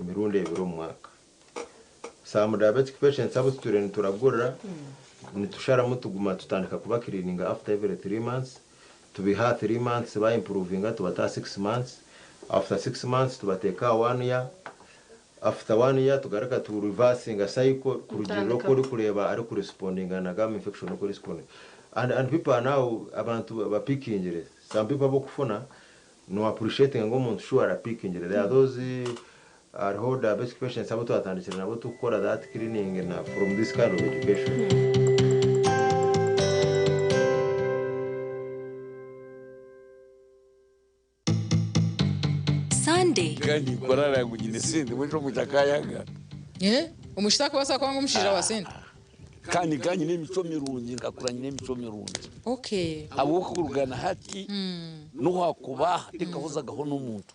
emirundi ebiri mu mwaka. Some diabetic patients abo turagura nitusharamu tuguma tutandika kuba cleaning after every 3 months. Tubiha 3 months ba improving tubata 6 months. After 6 months tubateka 1 year. After 1 year tugaraka tu reversing a cycle kurugiro kuri kureba ari ku responding na gum infection ko responding. And people are now abantu ba picking. Some people bokufuna no appreciating ngo umuntu sure picking. There are those are whole diabetic patients abo twatandikira nabo tukora that cleaning na from this kind of education. Sunday kandi korara yangu nyine sindi mwisho mutakayaga umushitaka basa kwa ngo mushira wa sindi kandi n'imico mirungi ngakuranye n'imico mirungi. Okay, abo kurugana hati no hakubaha tekahozagaho n'umuntu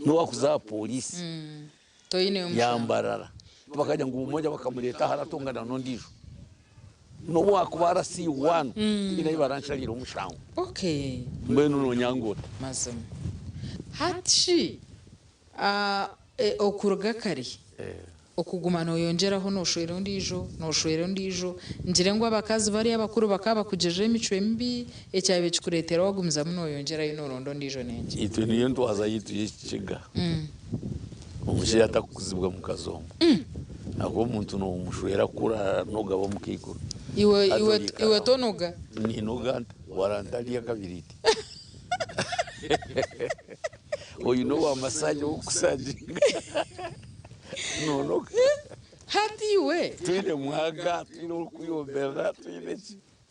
no wakuza polisi toyine yambarara bakajya ngo umoja bakamureta haratongana n'ondijo no wakubara si one ina ibaranshagiro umushango. Okay, mbeno no nyangota mazam hati okuruga kari okugumana oyongeraho noshwero ndijo ngire ngo abakazi bari abakuru bakaba kujeje imico embi ecyabe kikuretera wagumiza muno yongera inorondo ndijo nenge itu niyo ntwaza yitu y'ikiga umushira atakuzibwa mu kazombo nako umuntu no umushwera kura nogabo mukikuru iwe tonoga ni noganda warandalia kabiriti you know wa massage ukusajinga no hati we twine mwaga twine kuyobera twine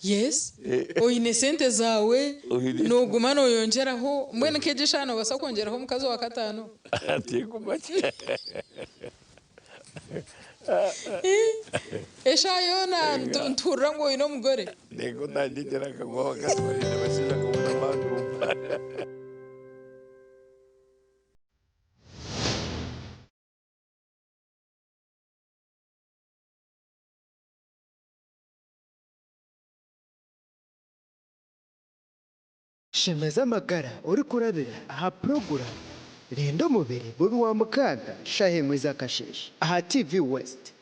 yes oyine sente zawe nogumana oyongeraho mbwene kejeshano basa kongeraho mukazo wa katano ati kubache eshayona ntura ngo ino mugore nego ndagera kagwa bakatwari n'abashija ko bantu. Shemeza amagara uri kurabira aha program rendo mubiri bubi wa mukaga shahe mwiza kasheshi aha TV West.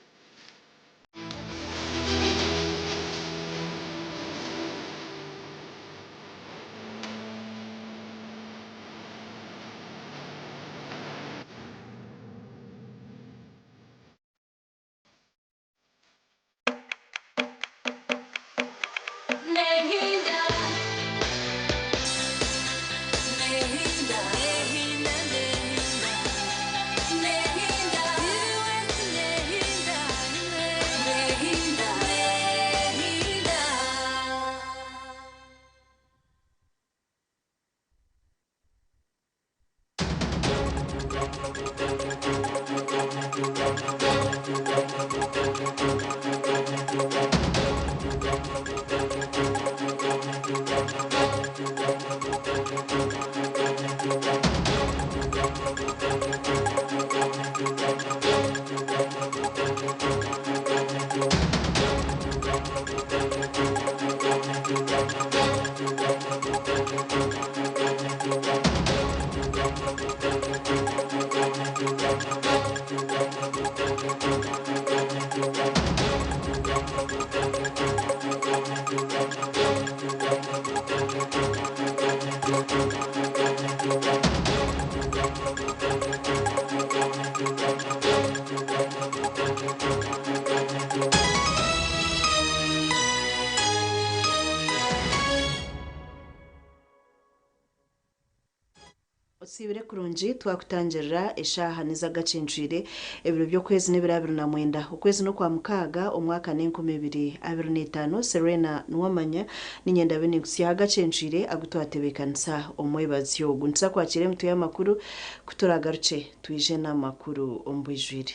Sibire kurunji twakutangirira eshaha nizagacenjire ebiro byo kwezi n'ibirabiro na mwenda ukwezi no kwa mukaga umwaka n'2025 Serena Nuwamanya ninyenda bene gusiya gacenjire agutwatebekanisa omwebazi yo gunsa kwakire mtu ya makuru kuturagaruce twije na makuru ombwijwire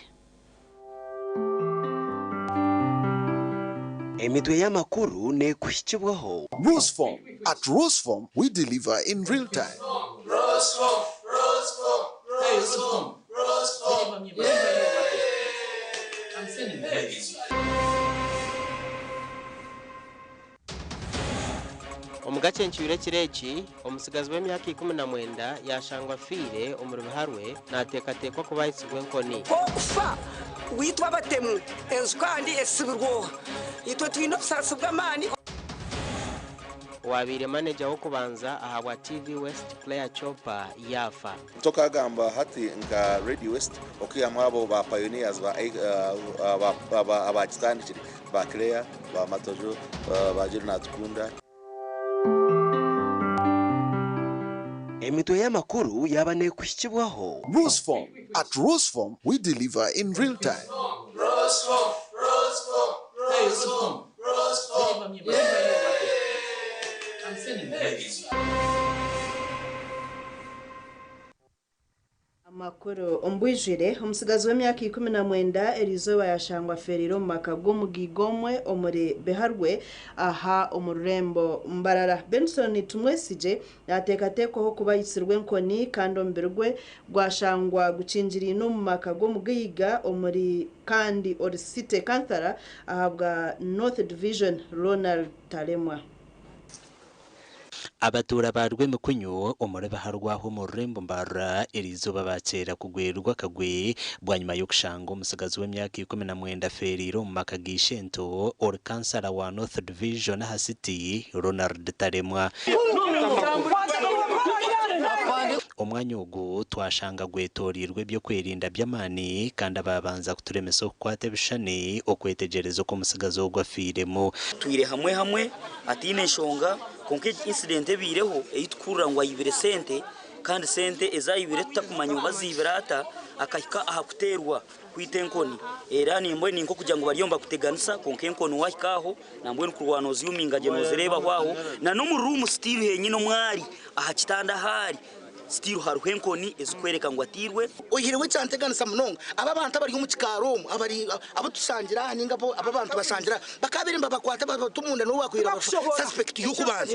Emitwe y'amakuru ne kuhikibwaho. Roseform. At Roseform, we deliver in real time. Roseform. Agacencwire kireki omusigazi w'emyaka 19 yashangwa fire omurube harwe natekatekwa kuba yisibwe nkoni ufa witwa batemu enzu kandi esibirwo itwe twino busasi bw'amani wabire manager wo kubanza ahabwa TV West Claire Chopper yafa toka gamba hati nka Radio West okiyamwa abo ba pioneers ba abakitandikire ba Claire ba Matojo ba Jirna Tukunda. Emitwe y'amakuru yabane kwishyibwaho. Roseform. At Roseform, we deliver in real time. Roseform. Hey, Roseform. I'm sending babies. Amakuru ombwijire omusigazi w'emyaka 19 erizoba yashangwa feriro mumaka g'omugigomwe omuri beharwe aha omurembo mbarara Benson tumwesije yatekatekwaho kuba yisirwe nkoni kandi ombirwe gwashangwa gucinjiri no mumaka g'omugiga omuri kandi Orisite Kansara ahabwa North Division Ronald Talemwa. Abatura barwe mukunyu omurebe harwaho mu rembo mbara erizoba bacera kugwerwa kagwe bwanyuma yo kushanga umusigazi w'emyaka 19 feriro mu makagishento or kansara wa North Division ha City Ronald Talemwa. Omwanya ugu twashanga gwetorirwe byo kwerinda by'amani kandi ababanza kuturemesa kwate bishani okwetegerezo ko umusigazi wo gwafiremo twire hamwe atine nshonga konke incident ebireho eyitukura ngo ayibire sente kandi sente ezayibire tutakumanya bazibirata akahika ahakuterwa kwitenkoni era nimbo ninko kujya ngo bariyomba kuteganisa konke enkoni wahikaho nambwe nkurwanozi yumingaje nozireba hwaho na no mu room still henyino mwari ahakitanda hari still haruhe nkoni ezikwereka ngo atirwe oyirewe cyanteganisa munonga aba bantu bari mu kikaro abari abo tusangira ninga bo aba bantu basangira bakabirimba bakwata batumunda no bakwira suspect yukubanza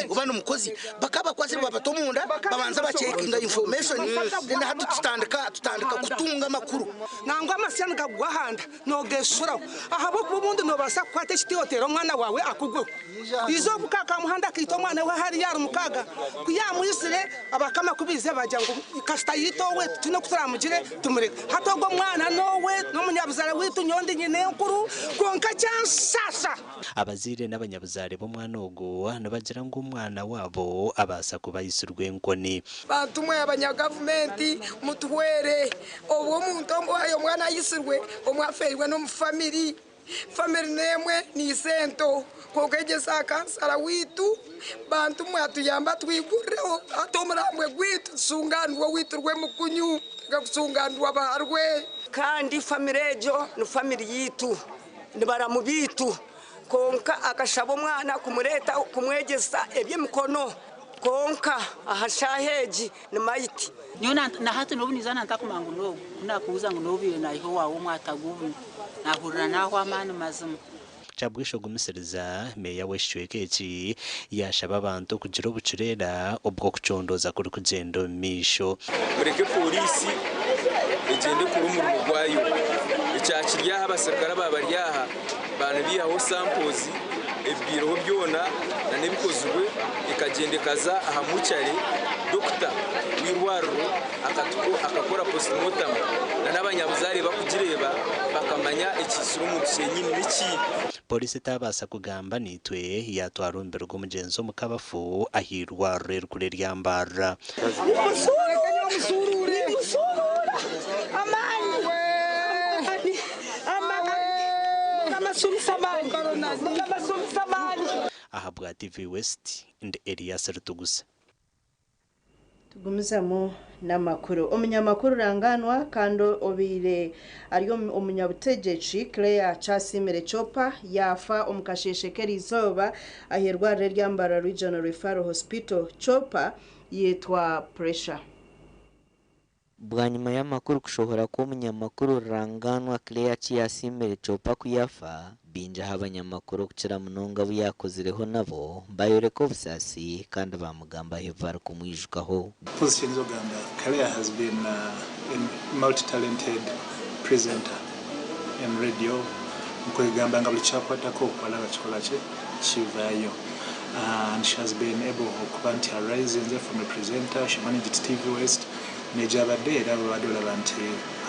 ubana umukozi bakaba kwaze babatumunda babanza bacekinga information then hatu tutandika kutunga makuru nangwa amashyano gagwahanda no geshura ahabo kubundi no basa kwate kitotero mwana wawe akugwe izo bukaka muhanda kito mwana we hari yari mukaga kuyamuyisire abakama kubize bajya ngo kasta yitowe tuno kuturamugire tumureka hatogo mwana nowe no munyabuzare witu nyondi nyine nkuru konka cyansasa abazire n'abanyabuzare bo mwana ogo nabagira ngo umwana wabo abasa kubayisurwe nkoni bantumwe abanyagavumenti mutuwere obwo muntu mbo ayo mwana yisurwe omwaferwe no mufamily nemwe ni sento kokegesa kansara witu bantu mwatuyamba twigureho atomurambwe gwitu sunganwa witurwe mukunyu gakusunganwa baharwe kandi famirejo no family yitu nibara mubitu konka akashabo mwana kumureta kumwegesa ebyemikono konka ahashaheji ni maiti nyona na hatu nobunizana ntakumangu no nakuuza ngo nobire naho wawo mwatagubu nahurira naho amana mazima Chabwisho gumisiriza meya weshwekeki yashaba abantu kugira obucurera obwo kucondoza kuri kugendo misho mureke polisi igende kurumura mugwayo icyakiryaha abasirikare babaryaha banabiyaho samples ebiro byona na nebikozwe ikagendekaza ahamucyare Dr. Wirwaro akakora postmortem n'abanyabuzare bakugireba bakamanya ikisuru mu cyenyi n'iki polisi tabasa kugamba nitwe yatwarumbira rw'umugenzo mu kabafu ahirwa rero kure ryambara ahabwa TV West and Elias Rutugusa tugumizamo n'amakuru umunyamakuru ranganwa kandi obire ariyo umunyabutegetsi Claire Chasimere Chopper yafa omukasheshekeri izoba aherwa ryambara Regional Referral Hospital Chopper yitwa Pressure bwanyuma y'amakuru kushohora ko umunyamakuru ranganwa Claire Chasimere Chopper kuyafa binja abanyamakuru kucira munonga buyakozireho nabo bayoreko busasi kandi bamugamba hevar kumwijukaho position zo gamba Claire has been a multi-talented presenter in radio mkwegamba ngabuli chakwata ko kwala chikola che chivayo and she has been able okuba nti arisinze from a presenter. She managed TV West nejabadde era babadde olaba nti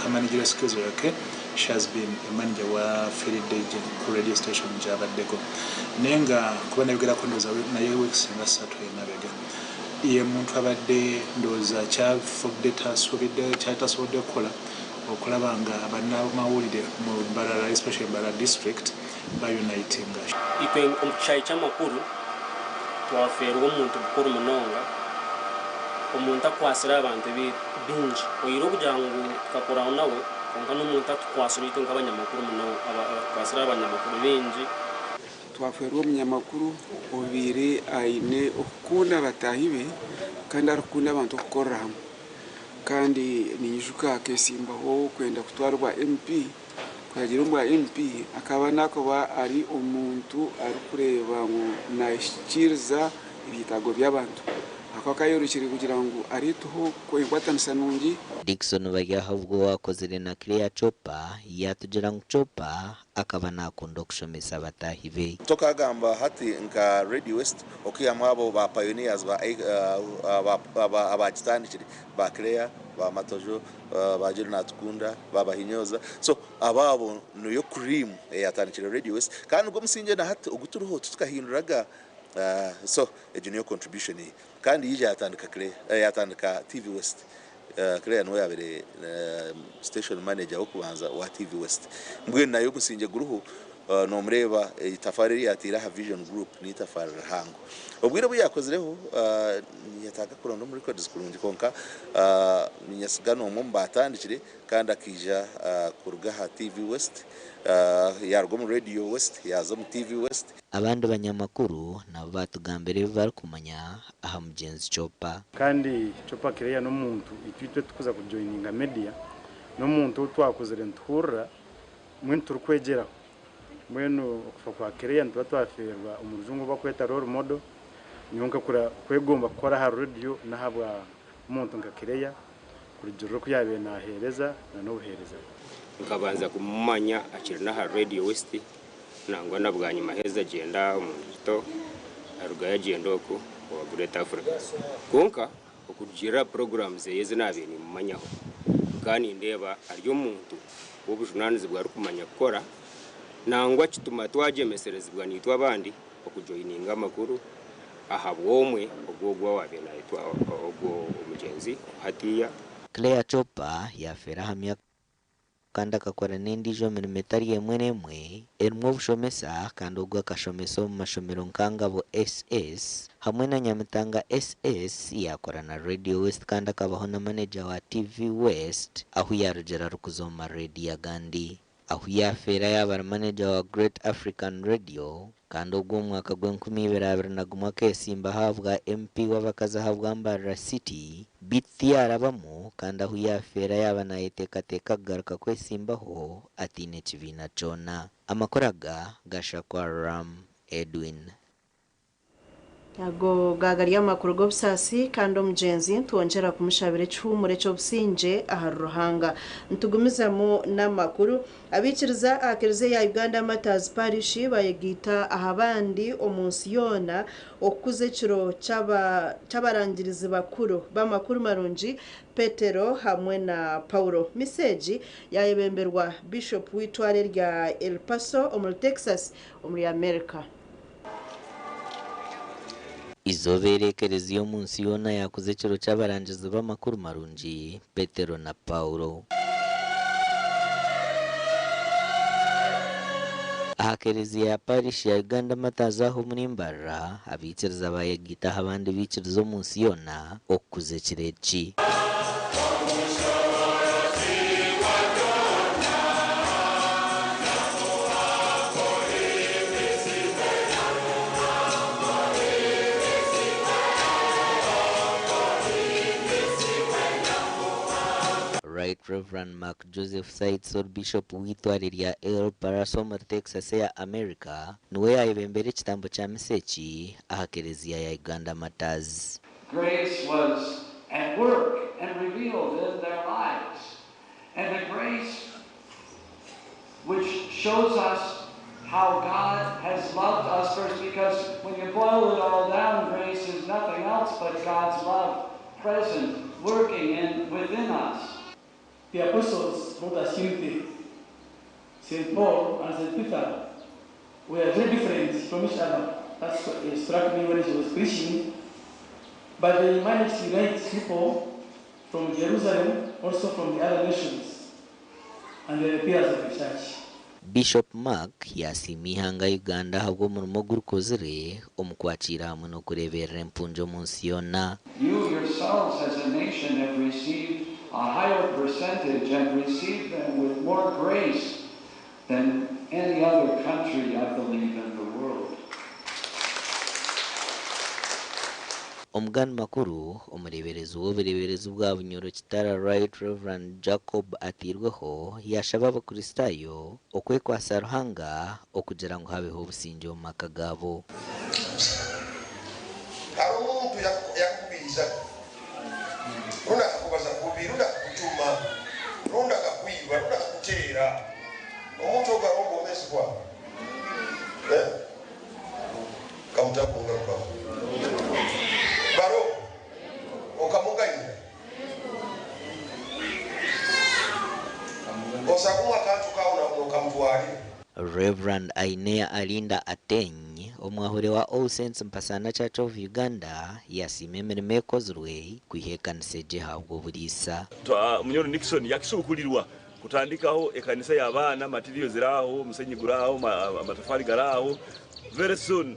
her managerial skills were okay. She has been a manager wa field agent ku radio station jabaddeko naye nga kuba nayogerako ndowooza naye weeks nga 3 emabega ye muntu abadde ndowooza kyatasobodde okukola okulaba nga bannamawulire mu Mbarara especially Mbarara district bayunitinga. Ipe omukichayi ky'amakuru twaferwa omuntu mukuru munonga omuntu akwasira abantu bingi oyire okugira ngu tukakoraho nawe konka n'omuntu atukwasira itu nk'abanyamakuru munonga abakwasira abanyamakuru bingi. Twaferwa omunyamakuru obiire aine okukunda bataahi be kandi arikukunda abantu okukorera hamwe kandi niyijuka akesimbaho kwenda kutwarwa MP kwagira ngo MP akaba nakoba ari omuntu arikureba ngu nashikiriza ibitago by'abantu akakayorukire kugira ngo arituho kwekwatanisa nungi. Dickson Bayaha ubwo wakozere na Claire Chopa yatugira ngu Chopa akaba nakunda okushomesa abatahi be. Tokagamba hati nka Radio West okiyamwa abo ba pioneers ba abagitandikire ba Claire ba Matojo ba Serena Nuwamanya ba Bahinyoza so ababo no cream yatandikire Radio West kandi ubwo musinje na hati uguturuho tukahinduraga so a contribution kandi yije yatandika Claire yatandika TV West. Claire no yabere station manager okubanza wa TV West mbwe nayo gusinje guruhu no mureba itafari yatira ha Vision Group ni tafari hango obwire buyakozireho yataka kurondo muri records kurungi konka ninyasigano mu mbatandikire kandi akija kuruga ha TV West yargo mu Radio West yazo mu TV West. Abandi banyamakuru nabo batugambire bari kumanya aha mugenzi Chopa kandi Chopa Claire n'omuntu itwitwe tukuza kujoininga media n'omuntu twakozere ntura mwentu turukwegera mwenu okufa kwa Claire ntwa twaferwa umurujungu bakweta role model nyonka kura kwegomba gukora ha radio nahabwa umuntu nka Claire kurujuru kuyabe nahereza na nobuhereza nkabanza kumumanya akiri na ha Radio West nangwa nabwanye maheza agenda umuntu arugaya agenda oko wa Great Africa konka okugira programs yeze nabeni mumanyaho kandi ndeba aryo muntu w'ubujunanizi bwa rukumanya gukora nangwa kituma twajemeserezibwa nitwa abandi okujoininga amakuru ahabwomwe ogwogwa wabena itwa ogwo umugenzi hatiya. Claire Chopa yafera hamya kandi akakora n'endijo mirimo etari emwe n'emwe erimu obushomesa kandi ogwo akashomesa omu mashomero nkangabo SS hamwe na Nyamitanga SS yakora na Radio West kandi akabaho na manager wa TV West aho yarugera rukuzoma radio agandi aho yafera yaba manager wa Great African Radio kandi ogwo mwaka gw'2021 kesimba havwa MP w'abakazi havwa Mbarara City biti arabamo kandi aho yafera yaba na etekateka garuka kwesimbaho atine kivina chona amakoraga gashakwa Ram Edwin yago gagari y'amakuru go busasi kandi omugenzi tuongera kumushabire cyumure cyo businje aha ruhanga ntugumiza mu namakuru abikiriza akirize ya Uganda Matters Parish bayegita ahabandi omunsi yona okuze kiro cy'abarangirizi bakuru b'amakuru marungi Petero hamwe na Paulo Miseji yayebemberwa Bishop w'itware rya El Paso muri Texas muri America. Izoberekereza iyo munsi yona yakuze kiro cy'abarangizi b'amakuru marungi Petero na Paulo ahakereza ya parish ya Uganda Matters aho muri Mbarara abikiriza bayegita abandi bikiriza munsi yona okuze kireki Right Reverend Mark Joseph Saitso Bishop w'itware rya El Paso muri Texas ya America niwe yayebembere ikitambo cya Misechi ahakerezia ya Uganda Matters. Grace was at work and revealed in their lives, and the grace which shows us how God has loved us first, because when you boil it all down, grace is nothing else but God's love present, working within us. The apostles wrote us Timothy, St. Paul and St. Peter were very different from each other. That's what struck me when he was preaching. But they managed to unite people from Jerusalem, also from the other nations, and the pillars of the church. Bishop Mark yasimihanga Uganda habwo murimo gurukozere omukwakira hamwe no kureberera empunjo munsi yona. You yourselves as a nation have received a higher percentage and received them with more grace than any other country, I believe, in the world. Omugani makuru omureberezi w'obureberezi bwa bunyoro kitara Right Reverend Jacob atirweho yashaba abakristayo okwekwasa ruhanga okugira ngo habeho obusinge omu maka gabo. Hari umuntu yakubiriza runda akakubaza kubi runda akakutuma runda akakwiba runda akakutera omuntu ogarongo omesibwa kamutakunga kwa baro okamuganyira osakumwa kantu kaona okamutwalira. Reverend Ainea Alinda Ateny omwahure wa All Saints Mpasana Church of Uganda yasime emirimo ekozirwe kwihekanisa egihabwa obulisa. Munyoro Nixon yakisukulirwa kutandikaho ekanisa y'abaana materiyo ziraho omusenyi guraho amatafari garaho very soon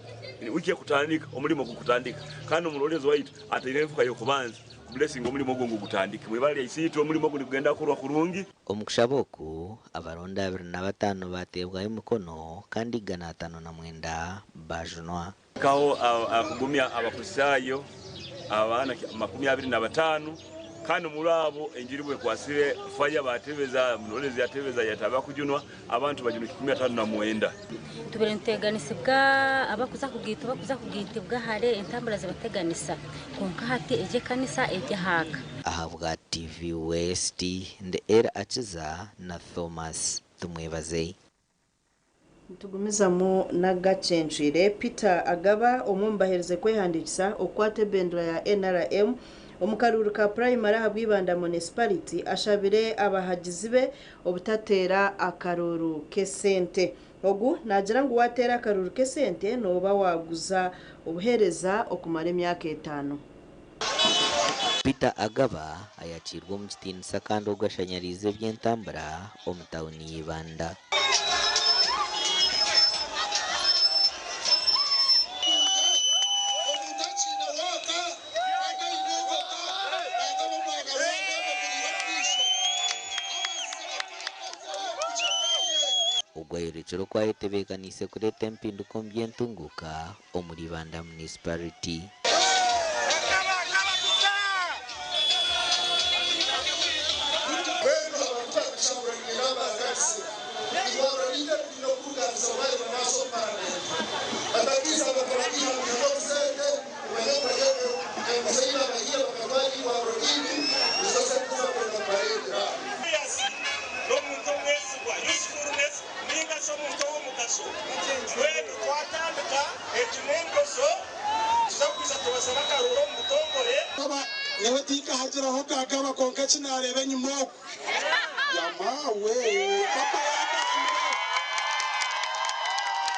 wiki kutandika omulimo gukutandika kandi omulolezi waitu atayine enfuka yokubanza blessing omulimo gwo gutandika mwebali isito omulimo gwo kugenda kurwa kurungi. Omukushaboku abaronda 25 batebwayo mukono kandi gana 59 bajunwa kaho akugumya abakristayo abana 25 kandi mulabo enjiribwe kwasire fanya batebeza mulolezi yatebeza yataba kujunwa abantu bajunu 59 tuberenteganisibwa abakuza kugitibwa hare entambula zibateganisa konka hati eje kanisa eje haka ahabwa TV West nde era akiza na Thomas tumwebaze. Tugumizamu na Agacencwire Peter Agaba omumbahereze kwehandikisa okwate bendera ya NRM omukaruru ka primary habwibanda municipality ashabire abahagizi be obutatera akaruru kesente ogu nagira ngo watera akaruru kesente noba waguza obuhereza okumara emyaka 5. Peter Agaba ayakirwa mu kitinisa kandi ogashanyarize by'entambara omutawuni y'Ibanda. Ugwayirekero kwa etebekanise kureta empinduko mbyentunguka omuri Ibanda municipality.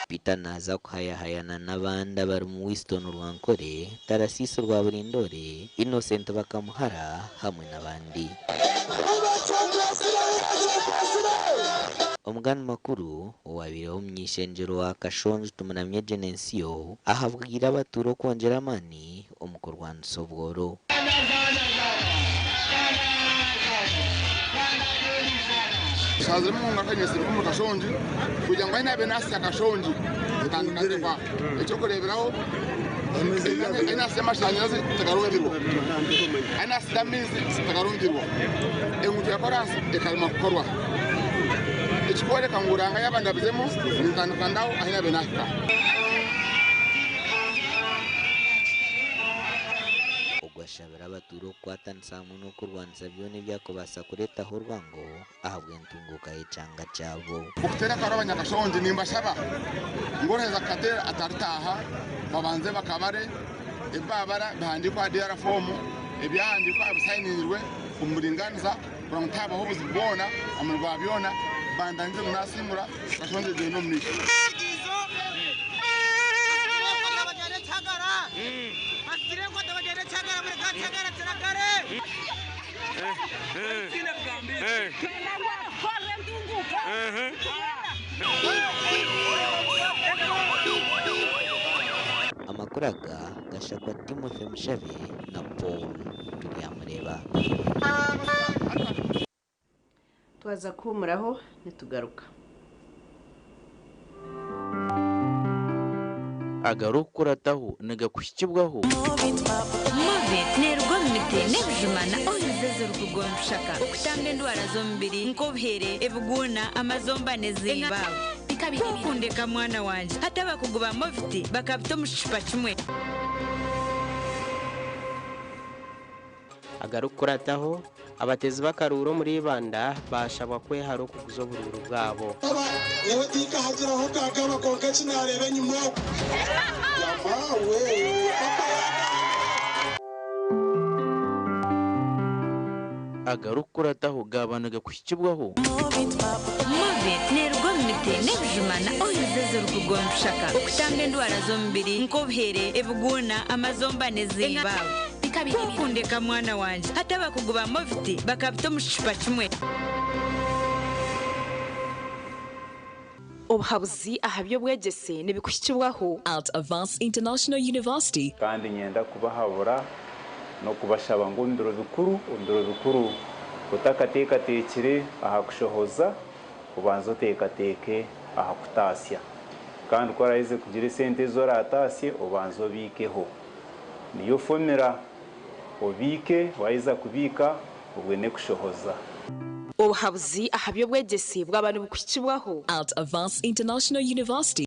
Peter naza kuhayahayana n'abandi bari mu Winston Rwankore, Tarasisi Rwaburindore, Innocent Bakamuhara hamwe n'abandi. Omugani makuru wabireho myishenjero wa Kashonje tumunamye Genensio ahabwira abaturo kongera amani omukorwa nsobworo. Shazirimo ngakanyese mu Kashonje kugira ngo inabe nasi Kashonje utandukanye kwa icyo kureberaho inasi amashanyarazi tagarundirwa inasi damizi tagarundirwa engutu yakora ekalima kukorwa ikikore kanguranga yabandabizemo ntandukandaho ahinabe nahika. arasabira abaturo kwatanisa muno kurwanisa byone byakobasa kuretaho urwango ahabwe ntunguka icanga cyabo ukutera karo abanyagashonje nimba shaba ngoreza katera ataritaha babanze bakabare ibabara bandikwa DR form ibyandikwa bisayinirwe umuringaniza kuramutabaho buzibona amurwa byona bandanze munasimura gashonje gendo mnisho amakuraga gashakwa Timothy Mushavi na Paul Turyamureba. Twaza kumuraho nitugaruka. Agarukurataho nagakushyibwaho Mobit nerwa mite nebjumana oyizezuru kugonshaka okutambe ndwara zombiri nkobhere ebuguna amazomba nezimba kundeka mwana wanje hata bakuguba Mobit bakabito mushipa kimwe agarukurataho abatezi bakaruro muri banda bashabwa kwehara okuguza obururu bwabo yewe tika hagira ho kagaba konka kinarebe nyuma yamawe agarukurataho gabanaga kushyibwaho Mobit nerwa mite nebjumana oyizezuru kugonshaka okutambe ndwara zombiri nkobhere ebuguna amazomba nezimba kundeka mwana wanje hata bakuguba Mobit bakabito mushipa kimwe obuhabuzi ahabyo bwegese nibikushyibwaho at Advanced International University kandi nyenda kubahabura no kubashaba ngo ndoro bikuru utakatekere aha kushohoza kubanza utekateke aha kutasya kandi kwarahize kugira sente zo ratasye ubanza ubikeho niyo fomera ubike wayiza kubika ubwene kushohoza obuhabuzi ahabyo bwegese bw'abantu bukushyibwaho at Advanced International University.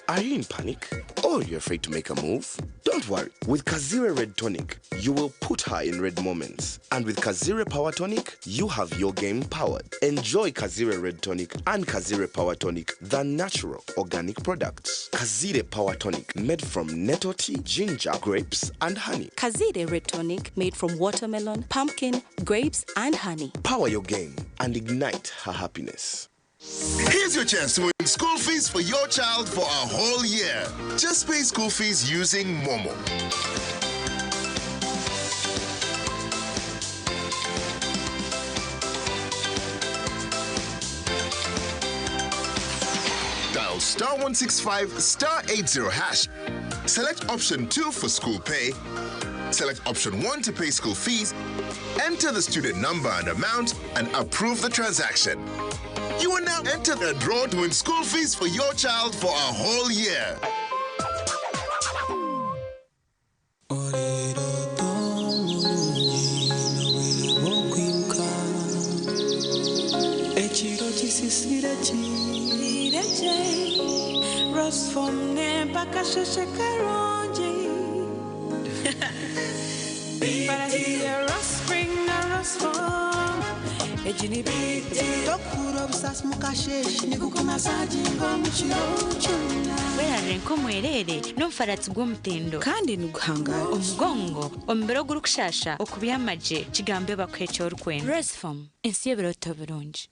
Are you in panic? Or you're afraid to make a move? Don't worry. With Kazire Red Tonic, you will put her in red moments. And with Kazire Power Tonic, you have your game powered. Enjoy Kazire Red Tonic and Kazire Power Tonic, the natural organic products. Kazire Power Tonic, made from nettle tea, ginger, grapes, and honey. Kazire Red Tonic, made from watermelon, pumpkin, grapes, and honey. Power your game and ignite her happiness. Here's your chance to win school fees for your child for a whole year. Just pay school fees using Momo. Dial *165 *80 hash. Select option 2 for school pay. Select option 1 to pay school fees. Enter the student number and amount and approve the transaction. You will now enter a draw to win school fees for your child for a whole year. Werare nko mwerere n'umfaratsi bw'umutendo kandi nuguhangara umugongo ombero gurukushasha okubiyamaje kigambe bakwecho urkwenda Resform insiyebero toberunji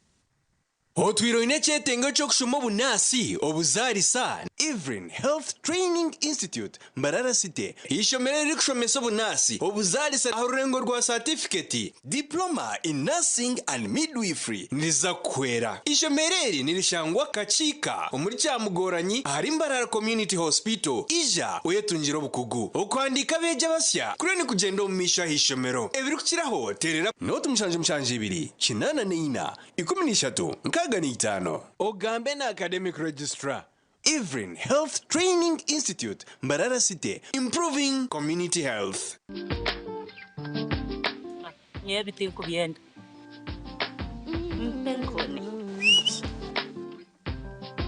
Otwiro inechetengo chokushoma bunasi obuzarisa Ivrin Health Training Institute Mbarara City ishomere rikushomesa bunasi obuzarisa arurengo rwa certificate diploma in nursing and midwifery niza kwera ishomereri nirishangwa kachika omuri cyamugoranyi hari Mbarara Community Hospital ija oyetunjiro bukugu okwandika beje basya kureni kugenda omisha hishomero ebirukiraho terera notu mshanje ibiri kinana neina 13 Kaganitano Ogambe na Academic Registrar Ivrin Health Training Institute Mbarara City Improving Community Health nye biti kubyenda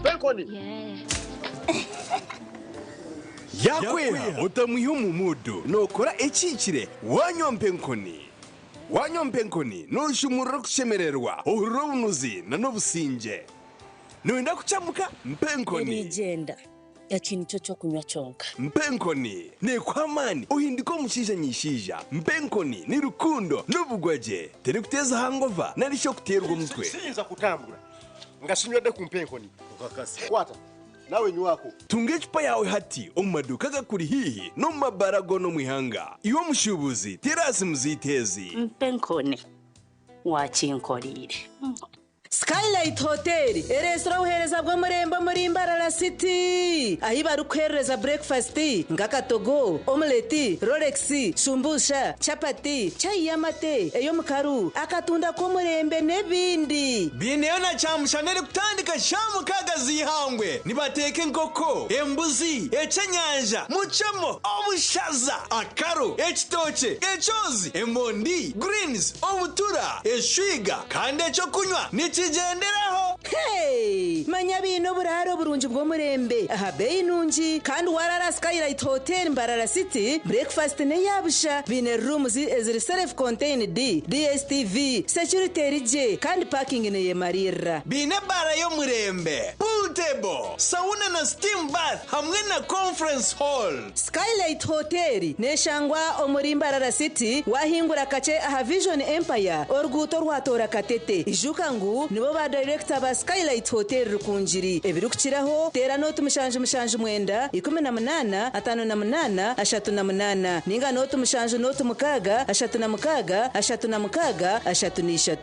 Penkoni yakweha utamuha umumudu nokora ekikire wanyompenkoni nushumurira kushemererwa uhuriro bunuzi na nobusinge nuenda kuchamuka mpenkoni igenda yakintu cyo kunywa cyonka mpenkoni ne kwamani uhindiko mushija nyishija mpenkoni ni rukundo n'ubugwaje teri kuteza hangova narisho kuterwa umutwe sinza kutambura ngashinywede ku mpenkoni ukakasi kwata nawe nywako tunge icupa yawe hati omumaduka gakuri hihi no mabarago no mwihanga iwo mushubuzi terasi muzitezi Penkoni wakinkorire Skylight Hotel, restaurant uhereza bwo murembo muri Mbarara City. Ahi barukereza breakfast, ngakatogo, omelette, Rolex, shumbusha, chapati, chai yamate, eyo mukaru, akatunda ko murembe nebindi. Bineyo na chamushanere kutandika shamu kagazi hangwe. Nibateke nkoko, embuzi, echenyanja, muchamo, obushaza, akaro, ekitoche, echozi, emondi, greens, obutura, eshwiga, kande cyo kunywa. Nichigenderaho. Hey, manya bino buraro burunji bwo murembe. Aha bei nunji kandi warara Skylight Hotel Mbarara City. Breakfast ne yabusha. Bine rooms eziri self contained DSTV, security rije kandi parking ne yemarira. Bine bara yo murembe. Pool table, sauna na steam bath hamwe na conference hall. Skylight Hotel ne shangwa omuri Mbarara City wahingura kace aha Vision Empire orguto rwatora katete. Ijukangu nibo ba director ba Skylight Hotel rukunjiri ebirukiraho tera note mushanje mwenda 18 58 38 ninga note mushanje note mukaga 36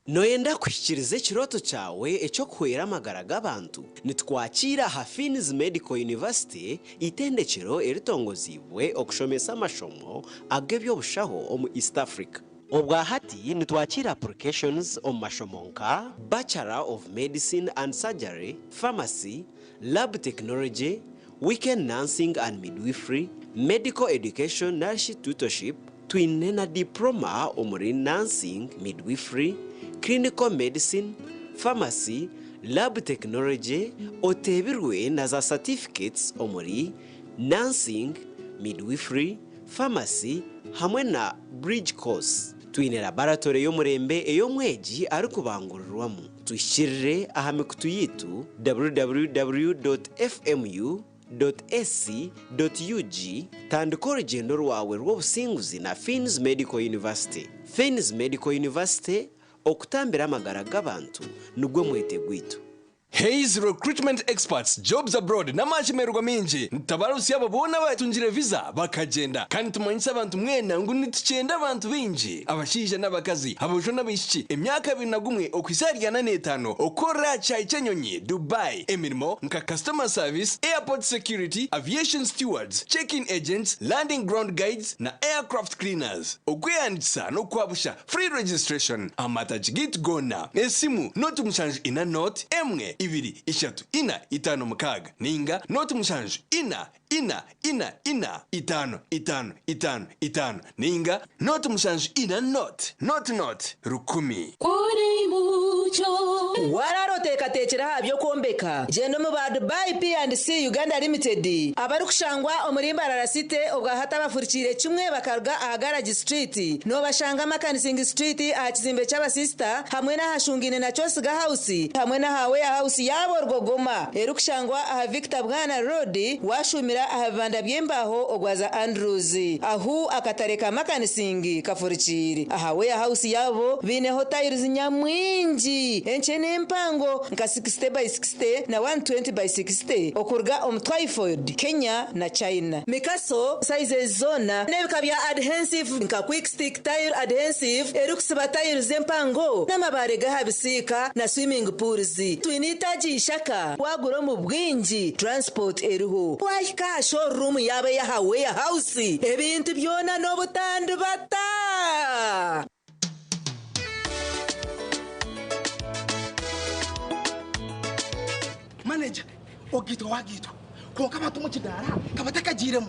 Noyenda kwishikiriza kiroto cyawe eco kwera amagara g'abantu nitwakira Hafini's Medical University itendekero eritongozibwe okushomesa amashomo agebyo bushaho omu East Africa. Obwa hati nitwakira applications on mashomonka Bachelor of Medicine and Surgery, Pharmacy, Lab Technology, Weekend Nursing and Midwifery, Medical Education Nurse Tutorship, twinena diploma omuri Nursing, Midwifery, Clinical Medicine, Pharmacy, Lab Technology, otebirwe na za certificates omuri Nursing, Midwifery, Pharmacy, hamwe na Bridge Course. Twine laboratory yo murembe eyo mweji ari kubangururwamo. Tuyishirire ahamikutu yitu www.fmu.ac.ug tandika urugendo rwawe rw'obusinguzi na Fins Medical University. Fins Medical University okutambira amagara g'abantu nugwe mwete gwitu. Hayes Recruitment Experts Jobs Abroad n'amachemerwa minji ntabarusi yabo bona batunjire visa bakagenda kandi tumanyisa abantu mwena ngo nitucenda abantu binji abashije n'abakazi abojo n'abishiki emyaka 21 okwisarya na 5 okora chai chenyonyi Dubai emirimo nka customer service, airport security, aviation stewards, check-in agents, landing ground guides na aircraft cleaners. Okweyandisa no kwabusha free registration amatagit gona esimu notu mshanju ina note emwe ibiri ishatu ina itano mukaga ninga notu mshanju ina itano ninga notu mshanju ina not rukumi kuri mucho wararo tekatekera habyo kombeka jeno mu ba Dubai P&C Uganda Limited abari kushangwa Mbarara City obwa hata bafurikire kimwe bakarga ahagaraji street no bashanga Makanising street ahakizimbe cy'aba sister hamwe na hashungine na Chosiga house hamwe na hawe house yabo rwogoma erukushangwa aha Victor Bwana Road washumira ahabanda byembaho ogwaza Andrews ahu akatareka Makanising kafurikire ahawe house yabo bine hotels nyamwinji enchene mpango nka 60 by 60 na 120 by 60 okurga Twyford Kenya na China mikaso size zona nebikabya adhesive nka quick stick tire adhesive erukusiba tire zempango namabare gahabisika na swimming pools twinitaji shaka waguro mu bwinji transport eriho wahika showroom yabe ya hawe house ebintu byona no butandu bata manager ogito wagito konka abantu mu kidara kabatakagiremo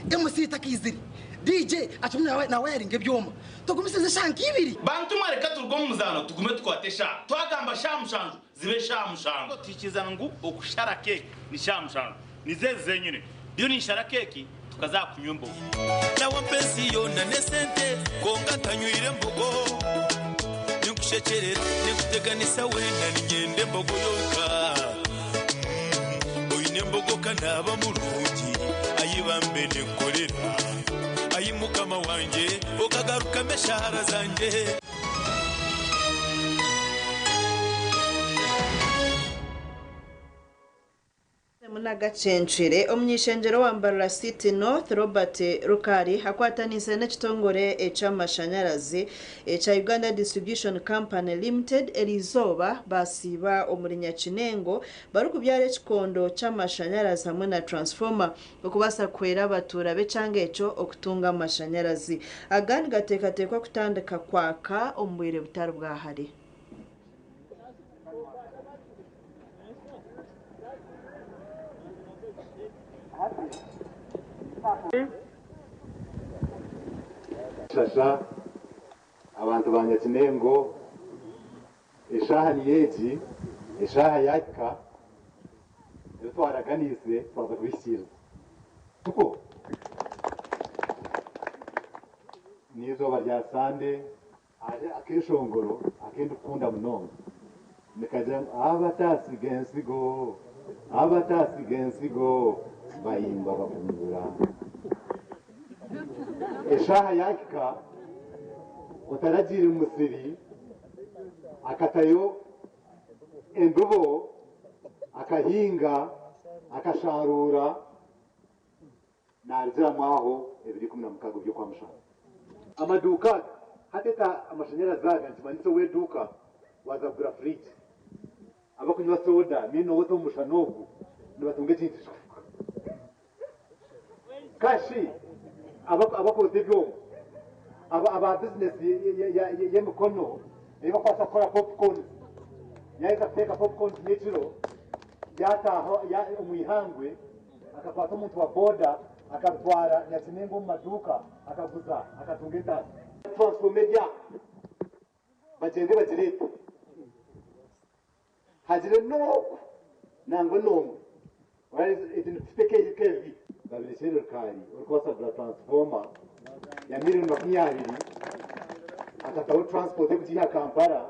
MC takiziri DJ atumwe na wiring ebyoma tugumisize shanki ibiri bantu mwareka turwo muzano tugume twatesha twagamba shamushanju zibe shamushanju tikizana ngo okushara keke ni shamushanju nizeze zenyine byo ni shara keke tukazakunywa mbogo nawe mpenzi yona nesente konga tanywire mbogo nikushekerera nikuteganisa wenda ninyende mbogo yoka oyine mbogo kanaba mulungi ayibambe nekorera ayimukama wanje okagaruka meshahara zanje Agacencwire omnyishenjero wa Mbarara City North Robert Rukari akwatanise n'ekitongore eky'amashanyarazi ekya Uganda Distribution Company Limited erizoba basiba omurinya Kinengo bari kubyara ekikondo ky'amashanyarazi hamwe na transformer okubasa kwera abatura b'ekyanga ekyo okutunga amashanyarazi agandi gateekateekwa kutandika kwaka omubwire butari bwahari. Shasha abantu banya Kinengo eshaha niyeji eshaha yaka twaraganise twaza kubishyira kuko nizoba rya sande aje akishongoro akenda ukunda muno nikaja abatasi gensigo bayimba bafungura eshaha yaka utarajiri musiri akatayo endubo akahinga akasharura narizira mwaho 2016 byo kwa mushaka amaduka hateta amashanyarazi aganzimanitse weduka wazagura fridge abakunywa soda mino woto mushanogu nibatunge cyintu kashi abakoze byo aba business y'emukono niba kwasa kora popcorn yaiza kuteka popcorn n'ekiro yataho umwihangwe akakwata umuntu wa boda akatwara Nyakinengo mu maduka akaguza akatunga entasi transformedia bagende bagirete hagire no nango nomwe wari ikintu kipekeye kevi babirishero kari urikosa bra transformer ya $20,000 akataho transport kujiha Kampala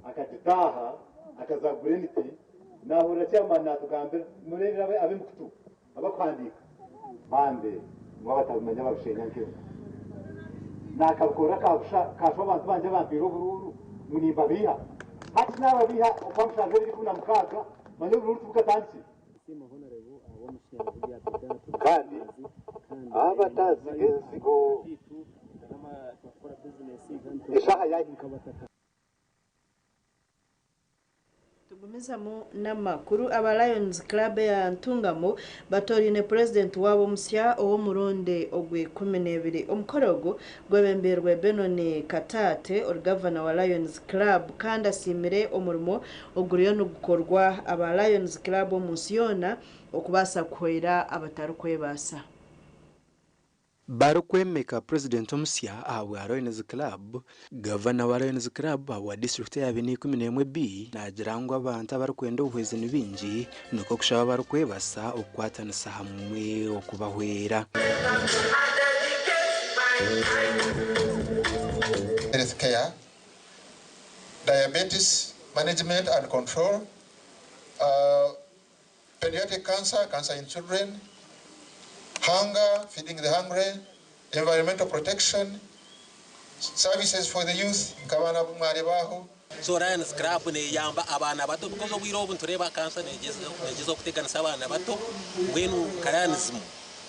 akajitaha akazagura imiti nahura cyamana tugambira murera abe mukutu abakwandika bande mwabatamanya babishenya nkyo nakakora kasho abantu banje bambiro bururu munimba biha hati naba biha ukwamshaje biri kuna mukaga manyo bururu tukatandiki kandi abatazi gensigo eshaha yayikabata tugumizamo n'amakuru aba Lions Club ya Ntungamo batorine president wabo musya owo muronde ogwe 12 omukorogo gwebemberwe Benoni Katate or governor wa Lions Club kandi asimire omurimo oguriyo no gukorwa aba Lions Club omusiyona okubasa kwera abatarukwebasa barukwemeka president omusya ahabwa Lions Club governor wa Lions Club wa district ya 11B najirangwa abantu abarukwenda ubuhwezi nibingi nuko kushaba barukwebasa okwatanisa hamwe okubahwera healthcare, diabetes management and control, pediatric cancer, cancer in children, hunger, feeding the hungry, environmental protection, services for the youth, kabana bumwari baho. So Lions Club ne yamba abana bato because we robo tureba cancer nejezo kuteganisa abana bato ngwenu karanism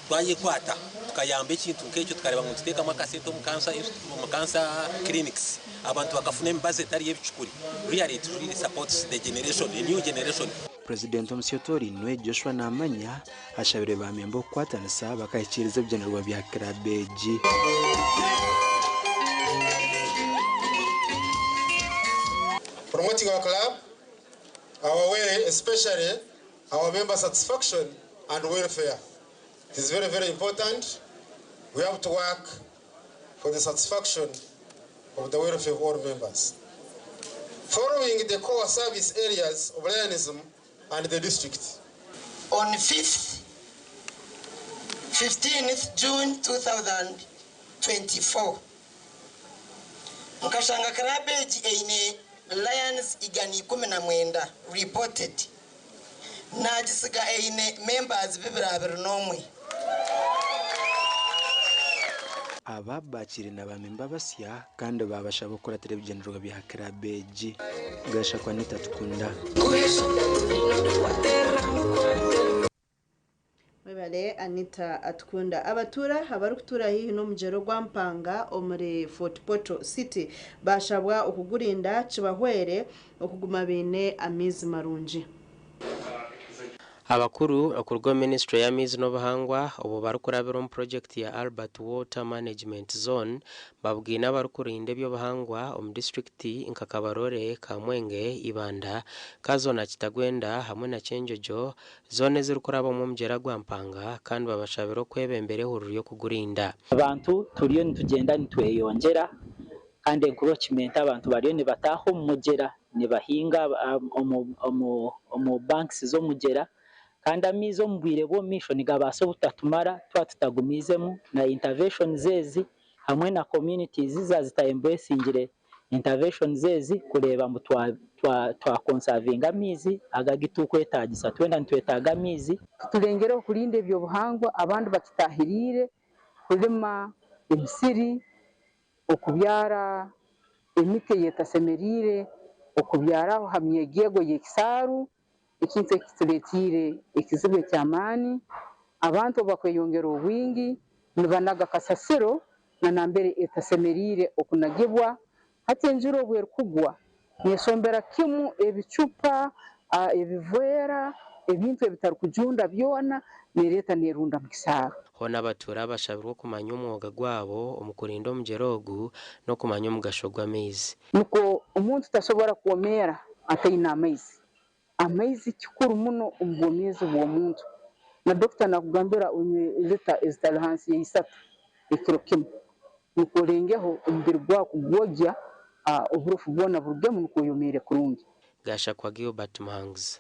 twayikwata tukayamba ikintu nk'ecyo tukareba ngo tuteka amakasete mu cancer clinics abantu bakafuna embaze tari y'ebicukuri really it really supports the generation, the new generation. President Omusyotori Nwe Joshua Namanya ashabire bamembo kwatanisa bakayikiriza byenerwa bya Krabeji Promoting our club, our way, especially our member satisfaction and welfare. It is very, very important. We have to work for the satisfaction of the welfare of all members. Following the core service areas of Lionism and the district. On 15th June 2024, Mkashanga Karabeji eine Lions igani 19 reported. Najisiga eine members bibirabiri nomwe. Aba bakiri n'abamemba basya kandi babasha gukora televiziyo bya Karabeji gasha kwa nitatukunda. Webale Anita atkunda abatura abarukutura hihi no mujero gwa mpanga omure Fort Portal City bashabwa okugurinda kibahwere okuguma bine amizi marungi. Abakuru okurwa Ministry ya Mizi n'Obuhangwa obu barukurabira mu project ya Albert Water Management Zone babwina barukurinda by'obuhangwa omu district nkakabarore Kamwenge Ibanda kazona Kitagwenda hamwe na Chenjojo zone zirukuraba mu mjera gwa mpanga kandi babashabira kwebembere hururu yo kugurinda. Abantu turiyo nitugenda nitweyongera kandi encroachment abantu bariyo nibataho mu mugera nibahinga omu banks zo mugera kandi amizi omubwire bw'omisho nigabasa obutatumara twatutagumizemu na intervention zezi hamwe na communities zazitayembesingire intervention zezi kureba mu twa conserving amizi agagitukwetagisa twenda ntwetaga amizi turengera okulinde ebyobuhangwa abandi bakitahirire kulima ebisiri okubyara emite yetasemerire okubyaraho hamyegego yekisaru ikintu ekituletire ekizibu ky'amaani abantu bakweyongera obwingi nibanaga kasasiro na nambere etasemerire okunagibwa hati enjuro bwerukugwa nesombera kimu ebicupa ebivera ebintu ebitarukujunda byona nereta nerunda mu kisaro hona abatura bashabirwa kumanya umwuga gwabo omukurinda omujerogu no kumanya omugasho gw'amaizi nuko umuntu tashobora kuomera ataina amaizi amaizi kikuru muno omubwomezi bw'omuntu na doctor nakugambira unywe lita ezitali hansi y'isatu ekiro kimu nukurengeho omubiri gwako gwogya oburofu bwona burugemu nukuyomeire kurungi gasha kwa Gilbert Muhanguzi.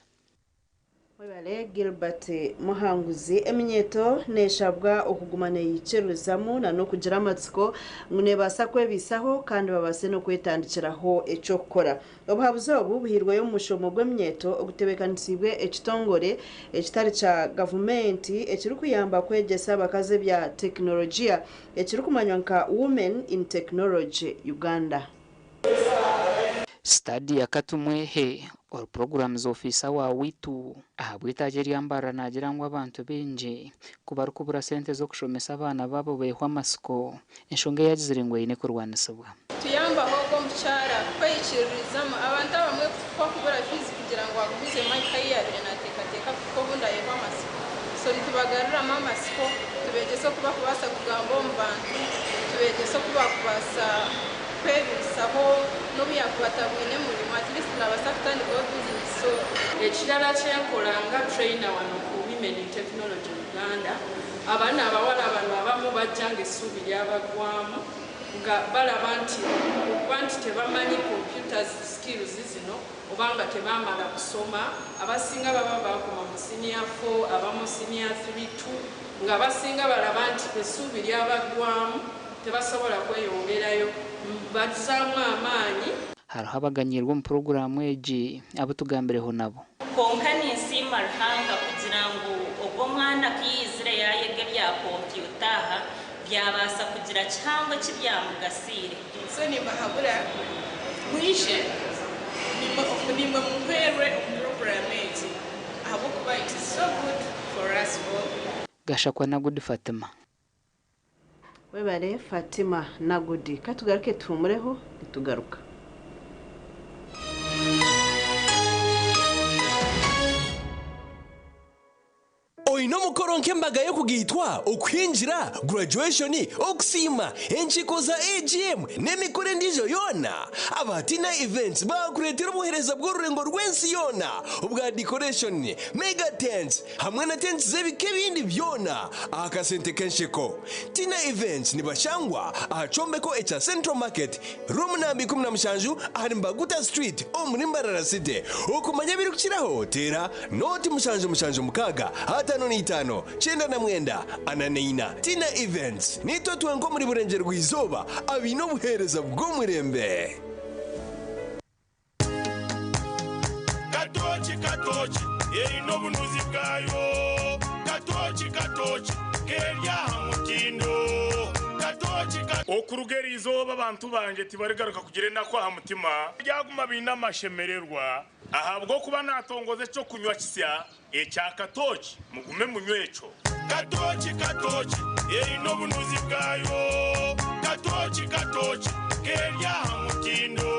Webale Gilbert Muhanguzi eminyeto neshabwa okugumana yiceruzamu na no kugira amatsiko ngunebasa kwebisaho kandi babase no kwetandikiraho eco gukora obuhabuzo obu buhirwa yo mushomo gw'eminyeto ogutebekanisibwe ekitongore ekitari cha government ekiri kuyamba kwegesa abakaze bya teknolojia ekiri kumanywa nka Women in Technology Uganda. Study akatumwehe or programs officer wa witu ahabwitaje ryambara nagira ngo abantu benje kubarukubura sente zo kushomesa abana babo behwa amasiko enshonge yagizire ngo yine kurwanisabwa tuyamba hogo mchara kweyikiririzamo abantu bamwe kubura fees kugira ngo bagumize makayi ya na teka kuko bunda yehwa amasiko so nitubagarura amasiko tubegeso kuba kubasa kugamba mu bantu tubegeso kuba kubasa kwebisaho n'ubuyakubatabwine muri matrix n'abasakitani go business so ekirala kyenkolanga trainer wano ku Women in Technology Uganda abana abawala abantu abamu bajjanga essuubi lyabagwamu nga balaba nti tebamanyi computers skills zino obanga tebamala kusoma abasinga baba bakoma mu senior 4 abamu senior 3 2 nga basinga balaba nti essuubi lyabagwamu tebasobola kweyongerayo bazamu amaanyi hariho abaganyirwa mu porogaramu egi abo tugambireho nabo konkani nsimba ruhanga kugira ngo ubwo mwana kiyizire yayege bya kompyuta byabasa kugira cyangwa kibyamugasire so ni mahabura mwishe ni mumperwe program eti abo kuba it is so good for us all gashakwa na good Fatima. Webale Fatima Nagudi katugaruke tumureho nitugaruka. oyino mukoronke mbaga yo kugitwa okwinjira graduation okusima enchiko za AGM n'emikore ndijo yona abatina events bakuretera ubuhereza bw'ururengo rw'ensi yona ubwa decoration mega tents hamwe na tents z'ebike bindi byona akasente kenshiko tina events nibashangwa ahacombeko echa Central Market room nambi 17 ahari Mbaguta Street omurimbarara city okumanya biri kukiraho tera noti mushanje mukaga hatano n'itano chenda na mwenda ananeina tina events nito twenko muri burengero rw'izoba abino buhereza bw'umurembe katochi ino bunuzi bwayo katochi kerya mutindo katochi okurugera izoba abantu banje tibarigaruka kugire nakwa ha mutima byaguma bina mashemererwa ahabwo kuba natongoze cyo kunywa kisya ecya katochi mugume munywecho katochi ino bunuzi bwayo katochi kerya mutindo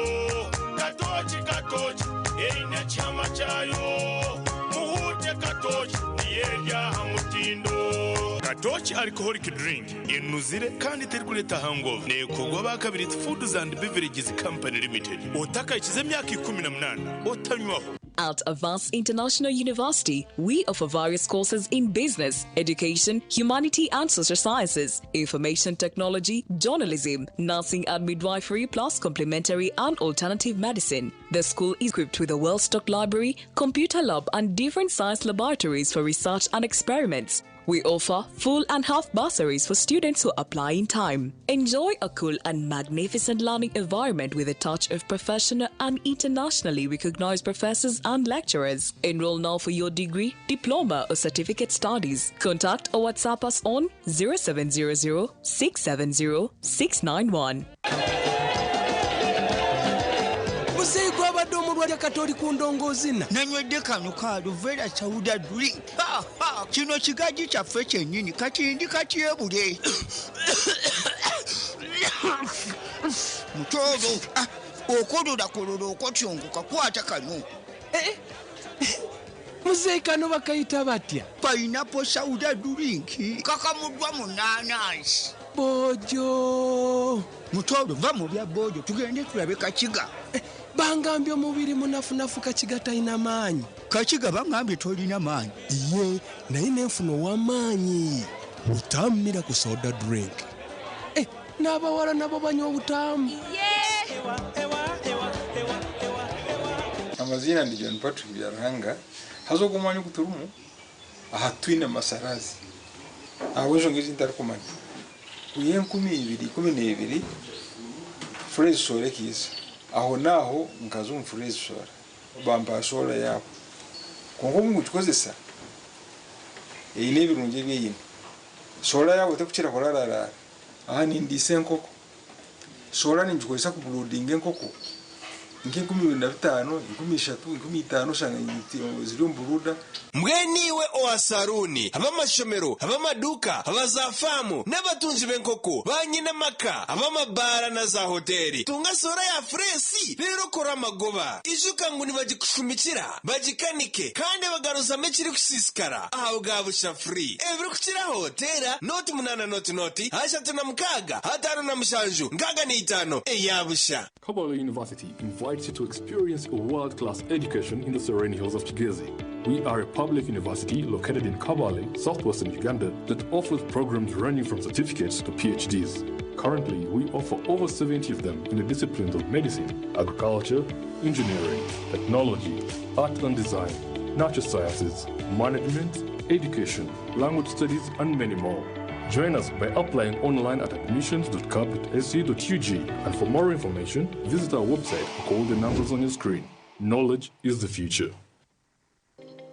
katochi ine chama chayo muhute katochi yerya mutindo katochi alcoholic drink inuzire kandi teri kuleta hangover nekogwa bakabiri Foods and Beverages Company Limited otaka ikize myaka 18 otanywaho. At Avance International University, we offer various courses in business, education, humanity and social sciences, information technology, journalism, nursing and midwifery, plus complementary and alternative medicine. The school is equipped with a well-stocked library, computer lab and different science laboratories for research and experiments. We offer full and half bursaries for students who apply in time. Enjoy a cool and magnificent learning environment with a touch of professional and internationally recognized professors and lecturers. Enroll now for your degree, diploma or certificate studies. Contact or WhatsApp us on 0700 670 691. Musei kwa badomu rwa katoli kundongozina nanywedde kano ka Luvera Chawuda drink kino kigaji kyaffe kyennyini kati katyebule mutolo okolola okotyongoka kwata kano Musei kano bakayita batya Pineapple Chawuda drink kakamuddwa mu nanasi bojo mutolo va mu bya bojo tugende tulabe kakiga bangambye omubiri munafunafu kakiga talina maanyi kakiga bangambye tolina maanyi ye naye nenfuna ow'amaanyi butamira ku soda drink n'abawala nabo banywa obutamu amazina ndi John Patrick Byaranga hazokumanya kuturumu ahatwina masarazi awejo ngizi ntarikumanya kuye 12 fresh sore kiza aho naho nkazo fresh sore bamba sore yabo kongo mutukozesa ine birunje byeyine sore yabo tekuchira korarara aha ni ndisenkoko sore ni njukoisa ku blooding enkoko nke 15 15 shanga ziri mburuda mbweniwe oasaruni abamashomero abamaduka abazafamu n'abatunzi b'enkoko banyine maka abamabara na za hoteli tunga sora ya fresi rero kora amagoba ijuka ngo nibagikushumikira bagikanike kandi bagaruza mekiri kusisikara aho gabusha free evri kukira hotela noti munana noti hashatu na mkaga hatano na mshanju ngaga ni 5 eyabusha. Kabale University invites you to experience a world-class education in the serene hills of Kigezi. We are a public university located in Kabale, southwestern Uganda, that offers programs ranging from certificates to PhDs. Currently, we offer over 70 of them in the disciplines of medicine, agriculture, engineering, technology, art and design, natural sciences, management, education, language studies, and many more. Join us by applying online at admissions.cap.sc.ug, and for more information, visit our website or call the numbers on your screen. Knowledge is the future.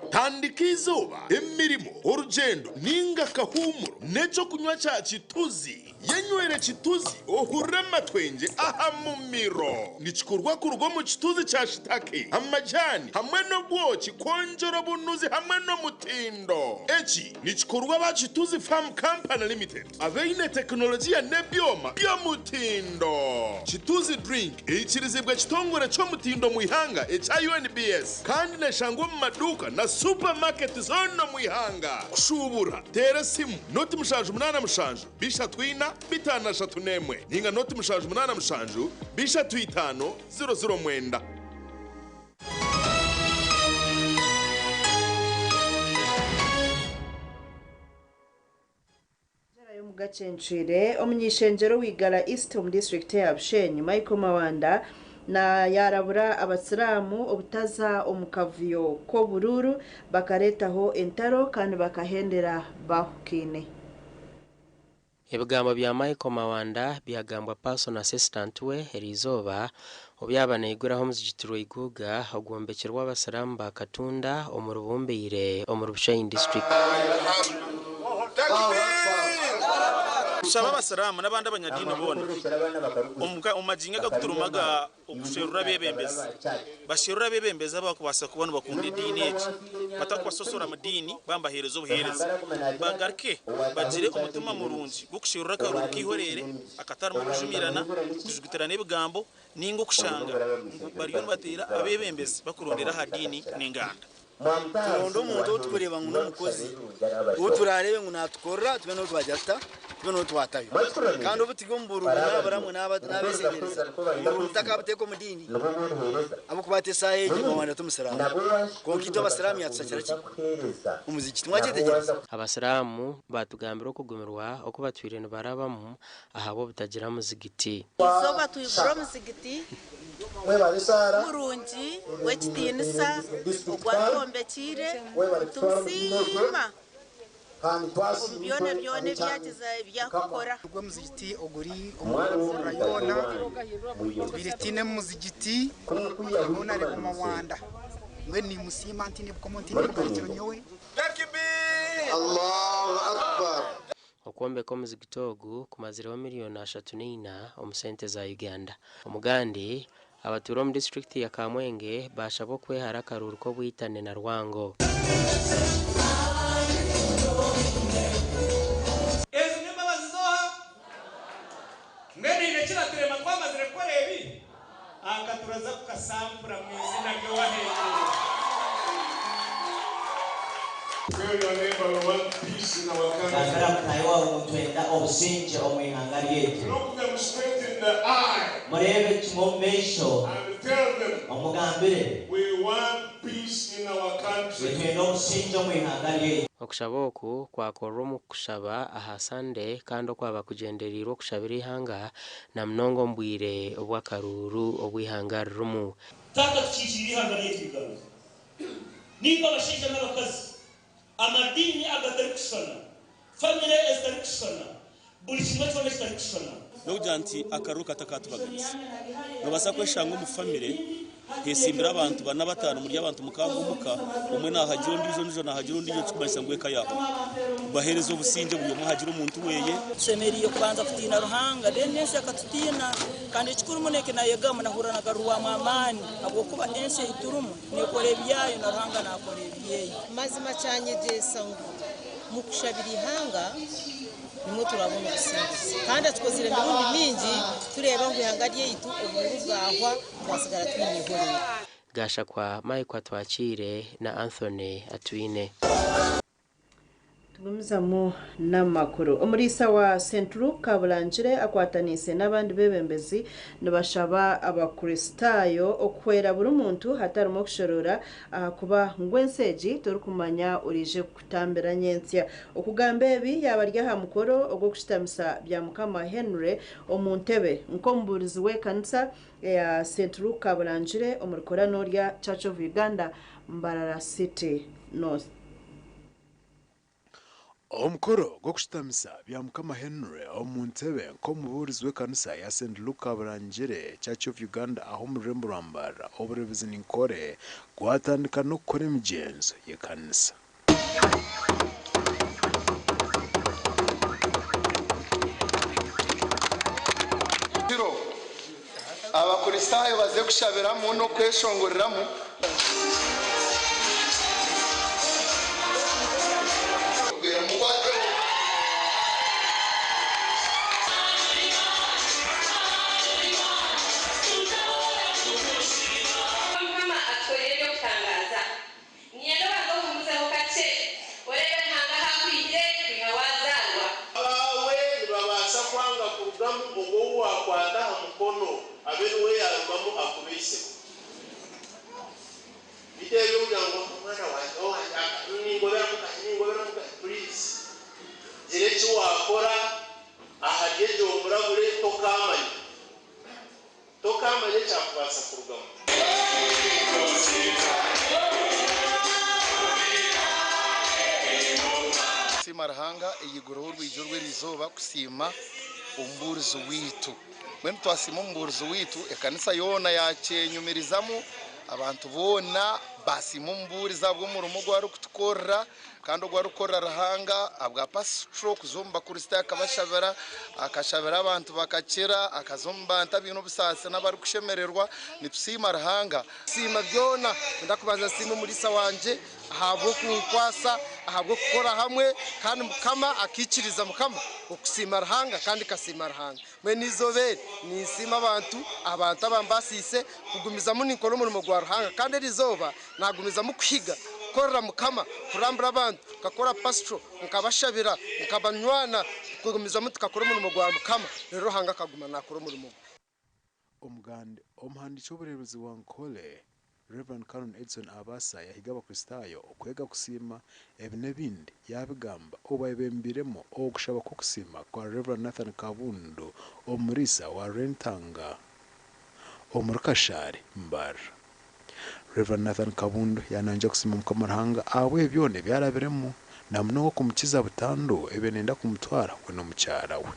tandika izuba emirimo urugendo ninga kahumuro neco kunywa ca kituzi yenywere kituzi ohure matwenje aha mumiro nikikurwa ku rugo mu kituzi ca shitake amajani hamwe no bwoki konjoro bunuzi hamwe no mutindo eki nikikurwa ba kituzi farm company limited aveine teknolojia nebyoma byo mutindo kituzi drink ekirizibwa kitongore cyo mutindo mu ihanga echa UNBS kandi neshangwa mu maduka na supermarket supermarket zono mwihanga kushubura tere simu noti mushanju munana mushanju bisha twina bitana shatu nemwe ninga noti mushanju munana mushanju bisha twitano 00 mwenda. Agacencwire omunyishenjero wigala East Home District ya Bushenyi Michael Mawanda na yarabura abasiramu obutaza omukavuyo ko bururu bakaretaho entaro kandi bakahendera bahukine. Ebigambo bya Michael Mawanda byagambwa personal assistant we Erizoba obyabana iguraho muzigitiro iguga ogwombekerwa abasiramu bakatunda omurubumbeire omurubushenyi district. Shaba basaramu n'abandi abanyadini bona omajinga gakuturumaga okusherura bebembezi bashirura bebembeza bakubasa kubona bakunda idini eki batakwasosora amadini bambahereza obuhereza bagarke bagire umutima murungi gukushirura karu kihorere akataramo kujumirana kujugitira n'ebigambo ningo kushanga bariyo batera abebembezi bakurondera hadini n'inganda. Tunondo umuntu tukureba ngo n'umukozi uturarebe ngo natukorra tube no twajata tube no twatayo kandi ubutigo mburu n'abaramwe n'abesegereza umutaka buteko mudini abo kubatesa eje mu Rwanda tumusaramu ko kito abasiramu yatsakira ki umuziki twagitegereza abasiramu batugambira okugumirwa okubatwire no barabamu ahabo butagira muzigiti izoba tuyigura muzigiti murungi wekitinisa ogwatombekire tusima byone byagiza byakukora ubwo muzigiti oguri omurura yona biretine muzigiti ubona reba Mawanda we ni musima ntine bukomontine bwakiro nyowe Allahu Akbar. Okwombe ko muzigiti ogu kumaziraho miliyoni 34 omusente za Uganda. Omugandi abaturo mu district ya Kamwenge bashabo kwehara karuru ko bwitane na Rwango. Ezinyuma bazizoha ngene inekira turema kwamazire korebi akaturaza kukasampura mu izina ryo wahejuru. Tell your neighbor one peace in our country. Look them straight in the eye and tell them we want peace in our country. Okushaboku kwakorwa mu kushaba aha Sunday kandi kwaba kugenderira okushabira ihanga na mnongo mbwire obwakaruru obwihangarumu. Taka tukishiri ihanga ry'ekigaruzo. Niba abashinja n'abakazi amadini agatari kushana family estari kushana buri kimwe cyone kitari kushana nojanti akaruka takatubaganisa nobasa kweshanga mu family hesimbira abantu bana batanu muri abantu mukagumuka umwe nahagira ndijo nahagira ndijo cyumashya ngweka yabo bahereza obusinje buyo muhagira umuntu weye semeriyo kubanza kutina ruhanga denesha katutina kandi chikuru muneke na yegama na hurana karuwa mamani abo kuba ense iturumu nekore byayo na ruhanga nakore byeyi mazima cyanye jesangu mukushabira ihanga nimwe turabona ubusinzi kandi atkozire mirundi mingi tureba ngo ihanga ryeyitu uburu bwahwa twasigara twinihoreye gasha kwa Mike Twakire na Anthony Atwine. Tugumizamo n'amakuru omurisa wa Central Kabulangire akwatanise n'abandi bebembezi nabashaba abakristayo okwera buri muntu hatarimo kushorora kuba ngwenseji turukumanya urije kutambira nyensya okugamba ebi yabarya ha mukoro ogwo kushitamisa bya mukama Henry omuntebe nkomburizi we kanisa ya Central Kabulangire omurikorano rya Church of Uganda Mbarara City North. Omukoro go kushitamisa bya mukama Henry omuntebe nkomuburizi we kanisa ya St. Luke Barangire Church of Uganda aho murembo rambara oburebizi ninkore gwatandika no kore migenzo ye kanisa. Abakristayo baze kushabiramo no kweshongoreramo Mama atwerere kutangaza. Niendo bago mumuze ningobera mukazi please dire cyo wakora ahageje umurabure tokamanye cyakubasa kurugamo simarahanga iyigoro urwijurwe rizoba kusima umburizo witu mwene twasima umburizo witu ekanisa yona yacenyumirizamo abantu bona basima umburiza bwo mu rumo gwa rukutukora kandi gwa rukora rahanga abwa pastro kuzomba kurista akashabera abantu bakakira akazomba ntabintu bisasa n'abari kushemererwa nitusima rahanga sima byona ndakubaza sima muri sawanje ahabwo kunkwasa ahabwo gukora hamwe kandi mukama akikiriza mukama okusima rahanga kandi kasima rahanga mwe nizobere nisima abantu abambasise kugumiza munikoro mu gwa rahanga kandi rizoba nagumiza mukwiga korera mukama kurambura abantu gakora pastro mukabashabira mukabanywana kugumiza mutukakora mu gwa mukama rero hanga kaguma nakora mu umugande omhandi cy'uburebuzi wa Nkole Reverend Canon Edson Abasa yahiga abakristayo okwega kusima ebinebindi yabigamba obayebembiremo okushaba ko kusima kwa Reverend Nathan Kabundu omurisa wa Rentanga omurukashari mbara Reverend Nathan Kabundu yananja kusima mukamarahanga awe byone byarabiremo namno kumukiza butando ebenenda kumutwara we no mucyara we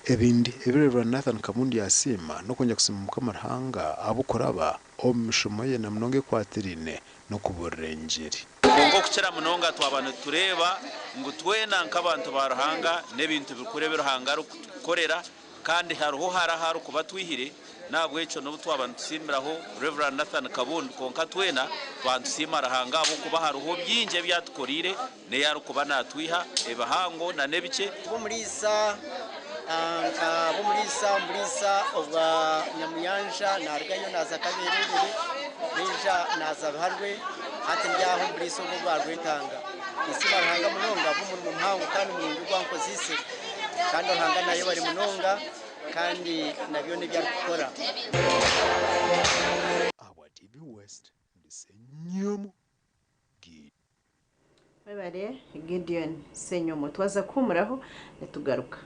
ebindi Reverend Nathan Kabundu yasima no konja kusima mukamarahanga abukoraba omushomoye namnonge kwatirine no kuburengeri ngo kucera munonga twabana tureba ngo twena nk'abantu barahanga nebintu bikurebera hanga rukorera kandi haruho haraharu kuba twihire nabwo eco no twabana tusimiraho Reverend Nathan Kabundu konka twena bantu simara hanga abo kuba haruho byinje byatukorire ne yaru kuba natwiha ebahango na nebice bomurisa obwa nyamuyanja nargayo naza kaberere ninja naza harwe hati njyaho murisa obwo barwetanga isima rahanga munonga mu mpango kandi mu ndu gwankozise kandi rahanga nayo bari munonga kandi nabyo nibyo gukora awadibi west ndisenyomo Bebare Gideon Senyomo twaza kumuraho netugaruka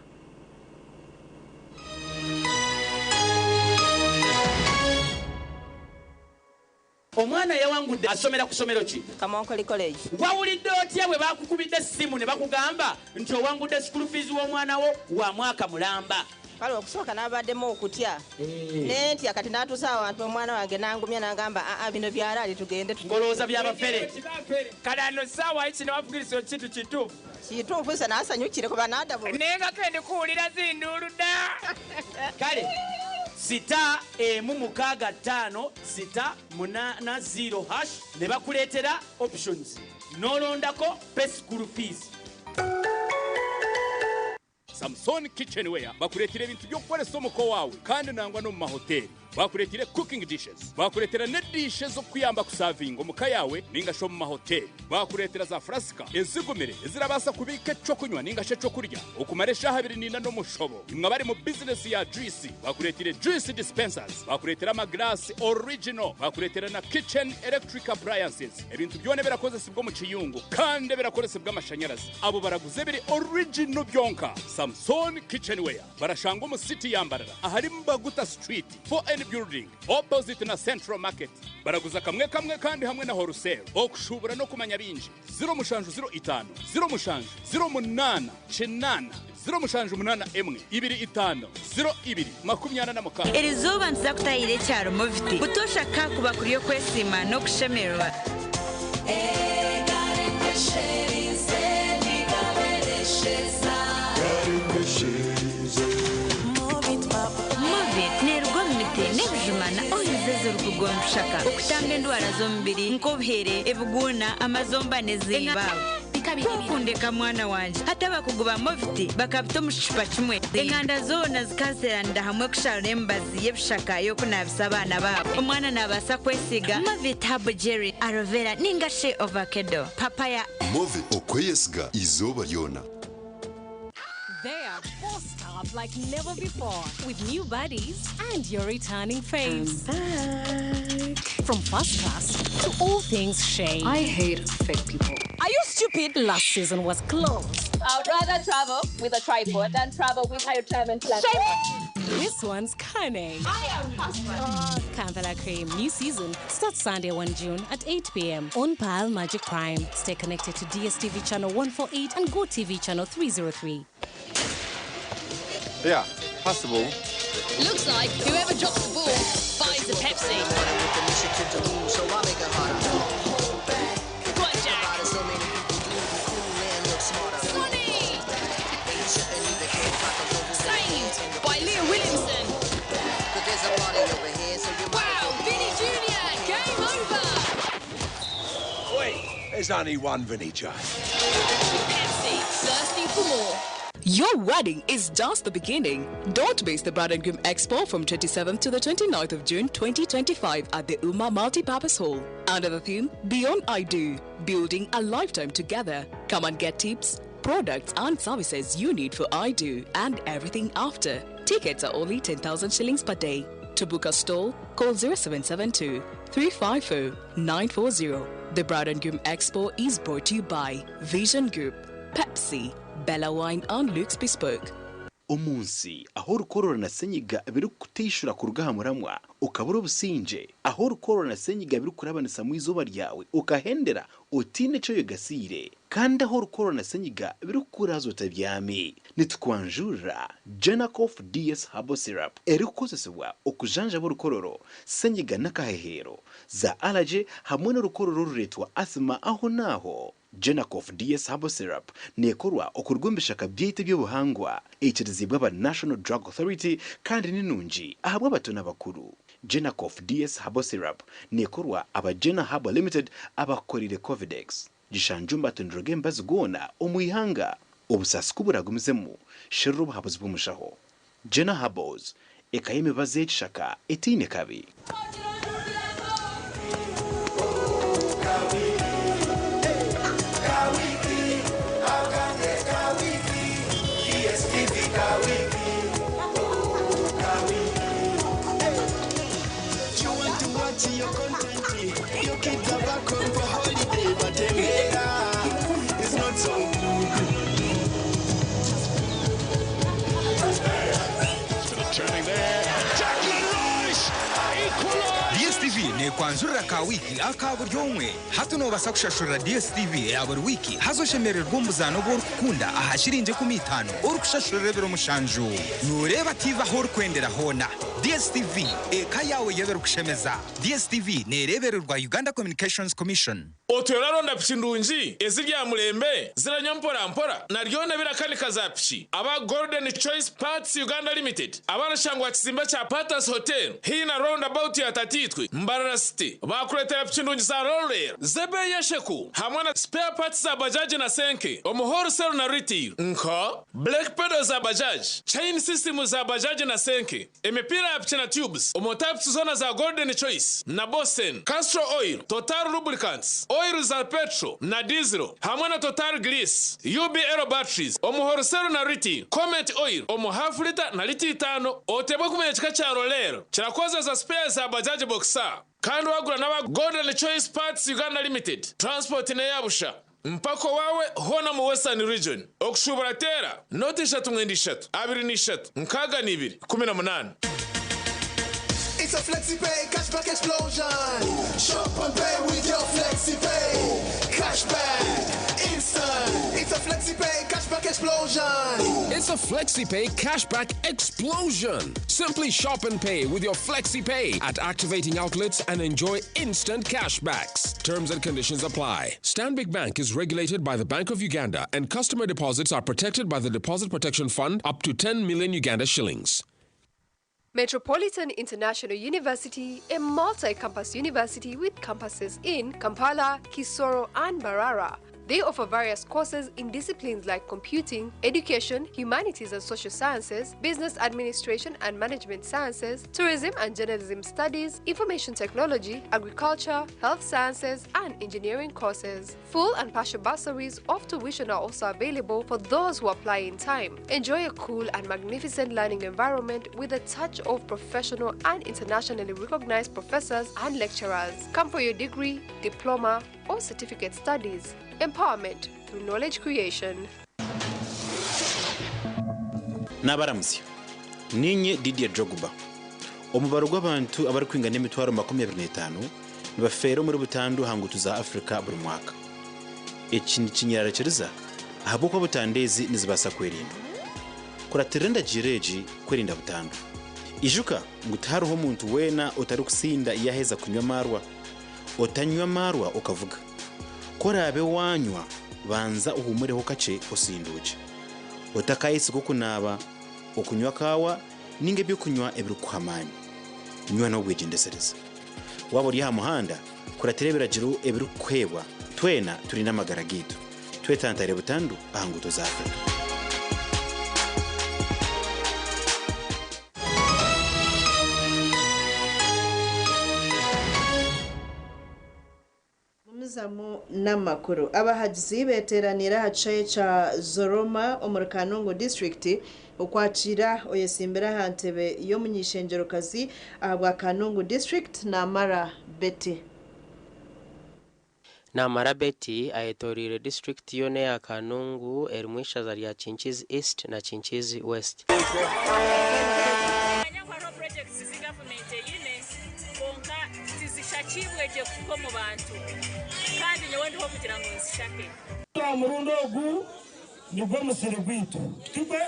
omwana yawangudde asomera ku somero ki Kamonkoli college wawulidde otya bwe bakukubidde essimu ne bakugamba nti owangudde school fees w'omwana wo wa mwaka mulamba kale okusooka n'abaddemu okutya nenti akati n'atuusa awantu omwana wange nangumya nagamba bino byalaali tugende ngolooza byabafere kale ano ssaawa kino wavugiriza ekintu kituufu isa naasanyukire kuba naadabu naye nga kendi kuwulira zinduulu dda kale sita emu mukaaga 5 sita 80 hash ne bakuleetera options n'olondako pay school fees. Samson Kitchenware bakuletira ebintu by'okukolesa omuko waawe kandi nangwa no mu mahoteli bakuletire cooking dishes bakuletera ne dishes okuyamba kusavinga omuka yawe ninga sho mu mahoteli bakuletera za frasika ezigumire ezirabasa kubika ekyokunywa ninga she ekyokurya okumara eshaha 2 no mushobo imwe bari mu business ya juice bakuletire juice dispensers bakuletera amaglass original bakuletera na kitchen electric appliances ebintu byone birakozesebwa mu kiyungu kandi birakozesebwa amashanyarazi abo baraguze biri original byonka. Samson Kitchenware barashanga mu city yambarara ahari Mbaguta Street 4N building opposite na Central Market baraguza kamwe kandi hamwe na wholesale okushubura no kumanya binji 0mushanju 05 0mushanju 08 0mushanju 8 25 iri zuba nza kutayire cyaro mufite gutosha kakuba kuriyo kwesima no kushemerwa nebujumana oyizezo rukugonshaka okutanga endwara z'omubiri nk'obuhere ebuguna amazombane z'ebabo kukundeka mwana wanje hata bakuguba moviti bakabita omushipa kimwe enganda zoona zikaziranira hamwe kusharura emibazi y'ebishaka y'okunabisa abaana baabo omwana naabasa kwesiga movit habo jerry aloe vera ninga she ovacado papaya movit okweyesiga izooba lyona. They are bossed up like never before with new buddies and your returning faves. From first class to all things Shay. I hate fake people. Are you stupid? Last season was closed. I would rather travel with a tripod than travel with higher travel plan. This one's cunning. I am husband. Kampala Cream, new season starts Sunday 1 June at 8 p.m. on Pile Magic Prime. Stay connected to DSTV channel 148 and GoTV channel 303. Yeah, possible. Looks like whoever drops the ball buys the Pepsi. Go on, Jack. Sonny! Saved by Leah Williamson. Wow, Vinny Jr., game over. Wait, there's only one Vinny J. Pepsi, thirsty for more. Your wedding is just the beginning. Don't miss the Bride and Groom Expo from 27th to the 29th of June 2025 at the UMA Multipurpose Hall. Under the theme, Beyond I Do, building a lifetime together. Come and get tips, products and services you need for I Do and everything after. Tickets are only 10,000 shillings per day. To book a stall, call 0772 354 940. The Bride and Groom Expo is brought to you by Vision Group, Pepsi, Bella Wine and Luke's Bespoke. Umunsi aho rukorora na senyiga biri kutishura ku rugahamuramwa ukabura ubusinje aho rukorora na senyiga biri kurabanisa mu izuba ryawe ukahendera utine cyo yogasire kandi aho rukorora na senyiga biri kurazo tabyame nitwanjura Genacof DS Herbal Syrup eri kukozesebwa okujanja bo rukororo senyiga nakahehero za allergy hamwe n'urukororo ruretwa asthma aho naho. Genacof DS Herbal Syrup nekorwa okurwumbisha kabyite by'ubuhangwa ekirizibwa ba National Drug Authority kandi ninungi ahabwa abato n'abakuru. Genacof DS Herbal Syrup nekorwa aba Gena Herbal Limited abakorire Covidex gishanjumba tundroge mbazi gona omuyihanga obusasi kuburagumizemu shirro bahabuzi bumushaho. Gena Herbals ekayeme bazechishaka etine kabi. Your content, your kids are back home for holiday, but it's not so good. Turning there, Jacqueline Rice equalized. DSTV ne kwanzurira ka wiki akaburyomwe hato no basakushashura DSTV ya buri wiki hazoshemererwa umbuzano bwo kukunda ahashirinje ku mitano urukushashura rebero mushanju nureba TV aho rukwendera hona DSTV kayawe yebero kushemeza DSTV ne rebererwa Uganda Communications Commission. Otoraro ndapishindunji ezirya mulembe ziranyampora mpora naryone birakani kazapshi aba Golden Choice Parts Uganda Limited abana shangwa kizimba cha Patas Hotel hina roundabout ya tatitwe Mbarara City bakuletera pishindunji za roller zebe yesheku hamwe na spare parts za bajaji na senke omuhoro sero na retail nka black pedals za bajaji chain system za bajaji na senke emepira ya pchina tubes omotypes zona za Golden Choice na Bosen Castro Oil Total Lubricants oil za petrol na diesel hamwe na Total Grease UB Aero Batteries omuhoro sero na retail Comet Oil omu half liter na liter 5 otebwe kumenya chika cha roller kirakoza za spare za bajaji boxer kandi wagura n'aba Golden Choice Parts Uganda Limited transport ne yabusha mpako wawe hona mu Western Region okushubura tera noti 3 23 nkaga 2 18. It's a FlexiPay cashback explosion. Shop and pay with your FlexiPay. Cashback instant. It's a FlexiPay cashback explosion. It's a FlexiPay cashback explosion. Simply shop and pay with your FlexiPay at activating outlets and enjoy instant cashbacks. Terms and conditions apply. Stanbic Bank is regulated by the Bank of Uganda and customer deposits are protected by the Deposit Protection Fund up to 10 million Uganda shillings. Metropolitan International University, a multi-campus university with campuses in Kampala, Kisoro, and Mbarara. They offer various courses in disciplines like computing, education, humanities and social sciences, business administration and management sciences, tourism and journalism studies, information technology, agriculture, health sciences, and engineering courses. Full and partial bursaries of tuition are also available for those who apply in time. Enjoy a cool and magnificent learning environment with a touch of professional and internationally recognized professors and lecturers. Come for your degree, diploma, or certificate studies. empowerment through knowledge creation. N'abaramuzi ninye Didier Drogba omubaro gw'abantu abari kwingana emitwaro 25 nibafera muri butandu hangutu za Afrika buri mwaka iki ni kinyarekereza ahabo kwa butandezi nizibasa kwerinda kuraterenda jireji kwerinda butandu ijuka ngutaruho umuntu wena utari kusinda yaheza kunywa marwa utanywa marwa ukavuga korabe wanywa banza uhumureho kace usinduje utakayisi kukunaba okunywa kawa ninge byo kunywa ebiri kuhamani nywa no gwejendesereza wabori ha muhanda kuraterebera jiru ebiri kwebwa twena turi namagara gitu twetantare butandu ahanguto za Afrika muzamu n'amakuru abahagizi beteranira hacaye ca Zoroma omurkanungu district ukwacira oyesimbira hantebe yo munyishengerokazi ahabwa Kanungu district namara Beti ayetorire district yone ya Kanungu erimwishaza rya Chinchizi East na Chinchizi West. Chibweje kuko mu bantu kandi nyewe ndiho kugira ngo nzishake murundo gu nibwo musere gwitu tube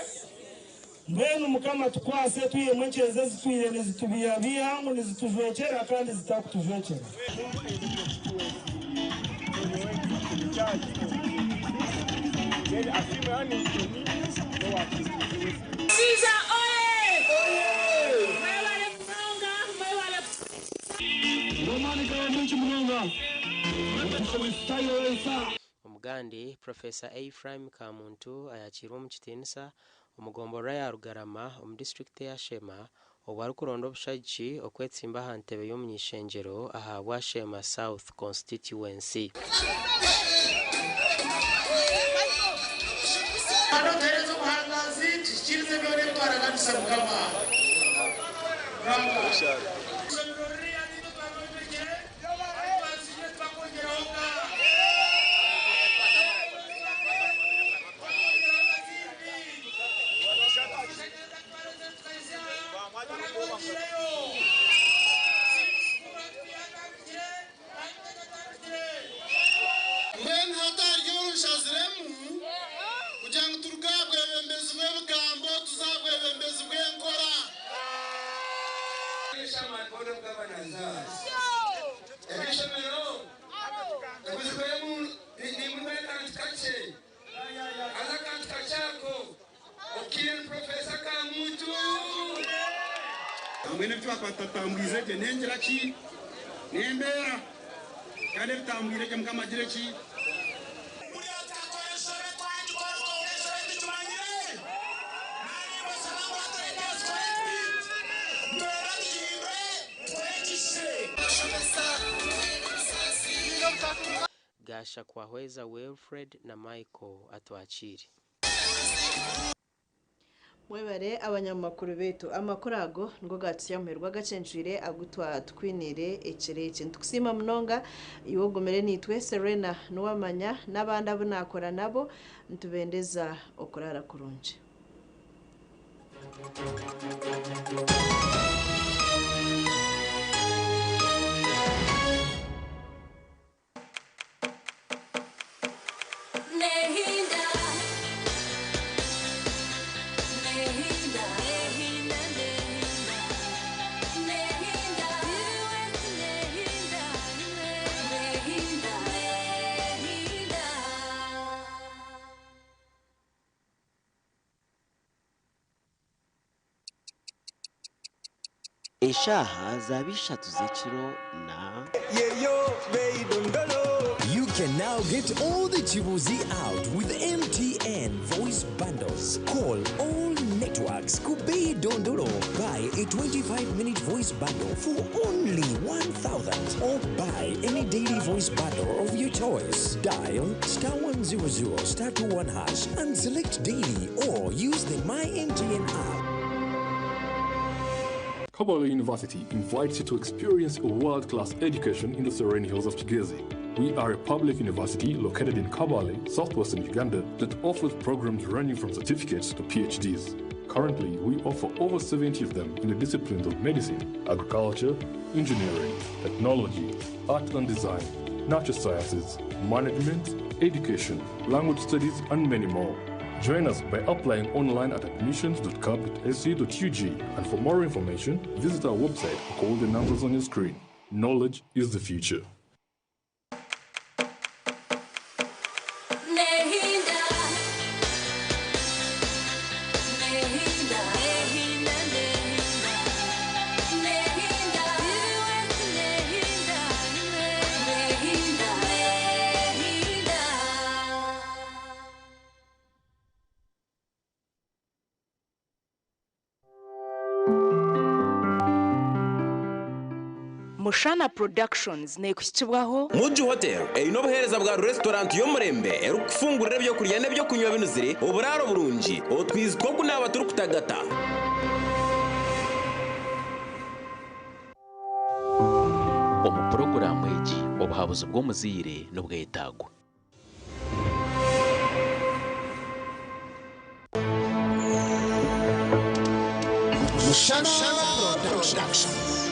mbenu mukama tukwase tuye mwencheze zituye nezitubiya bihangu nezitujwekera kandi zitakutujwekera Siza Omugandi Professor Ephraim Kamuntu ayakirwa mu kitinisa omugombora ya Rugarama mu district ya Shema obwari kuronda obushaji okwetsimba hantebe yo munyishengero ahabwa Shema South constituency. Mwene twakwa tatambuize je nenjira ki nembera kandi bitambwire je mukamagire ki Gasha Kwahweza Wilfred na Michael atwachiri mwebare abanyamakuru betu amakuru ago ngo gatyamerwa gacenjire agutwa twinire ekireke ntukusima munonga iwogomere nitwe Serena Nuwamanya nabandi abunakora nabo ntubendeza okurara kurunje Eshaha zabishatu zekiro na You can now get all the Chibuzi out with MTN voice bundles. Call all networks. Kubei Dondoro. Buy a 25-minute voice bundle for only 1,000 or buy any daily voice bundle of your choice. Dial *100 *21 hash and select daily or use the My MTN app. Kabbalah University invites you to experience a world-class education in the serene hills of Kigezi. We are a public university located in Kabale, southwestern Uganda, that offers programs ranging from certificates to PhDs. Currently, we offer over 70 of them in the disciplines of medicine, agriculture, engineering, technology, art and design, natural sciences, management, education, language studies, and many more. Join us by applying online at admissions.cab.ac.ug, and for more information, visit our website or call the numbers on your screen. Knowledge is the future. Mushana Productions nekushyikibwaho Muju Hotel inobuhereza bwa restaurant yo murembe erukufungurira byo kurya nebyo kunywa binuzire uburaro burungi otwizi two kunaba turi kutagata Omuprogaramu egi obuhabuzi bw'omuzire n'obwetaago. Mushana Productions.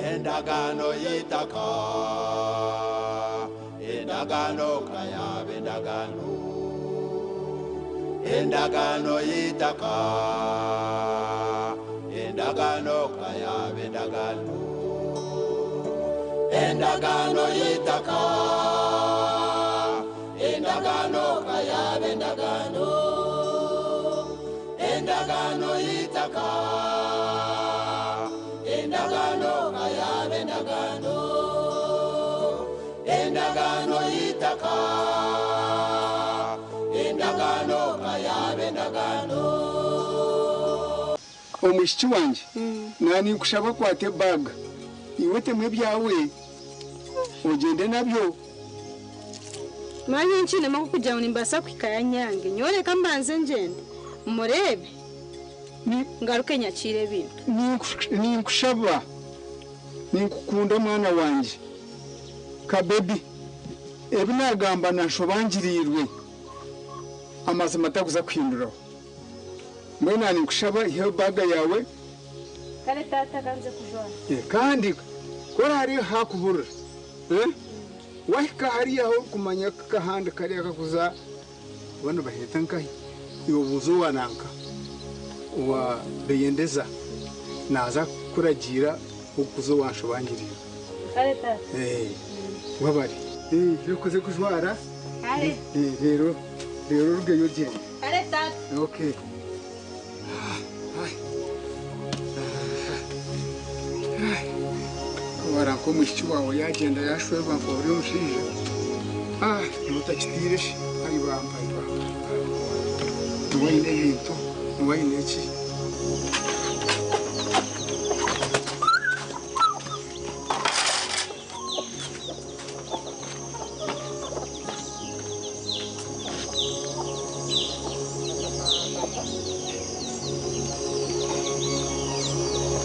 Endagano yitaka endagano kaya bendagano endagano yitaka endagano kaya bendagano endagano yitaka endagano kaya bendagano endagano yitaka endagano kaya bendagano endagano yitaka endagano kaya bendagano Omushiki wanje nani kushaba kwate bag iwete mwe byawe ogende nabyo manye nchine mako kuja unimbasa kwikaya nyange nyore kambanze ngende murebe ngaruke nyakire bintu ninkushaba ninkukunda mwana wanje ka baby ebinagamba nashobangirirwe amazima taguza kwinduraho mwena ninkushaba iyo baga yawe kale tata kanze kujwana kandi kora hari hakubura wahika hari yaho kumanya kahanda kari akakuza bano baheta nkahi iyo buzo wananka wa beyendeza naza kuragira ukuzo wanshobangirira kale tata wabari yokoze kujwara kale rero rugeyo genda kale tata okay waranko mushiki wawe yagenda yashweba ngo uri umushije nutakitireshe ayibamba nuwayine bintu nuwayine ki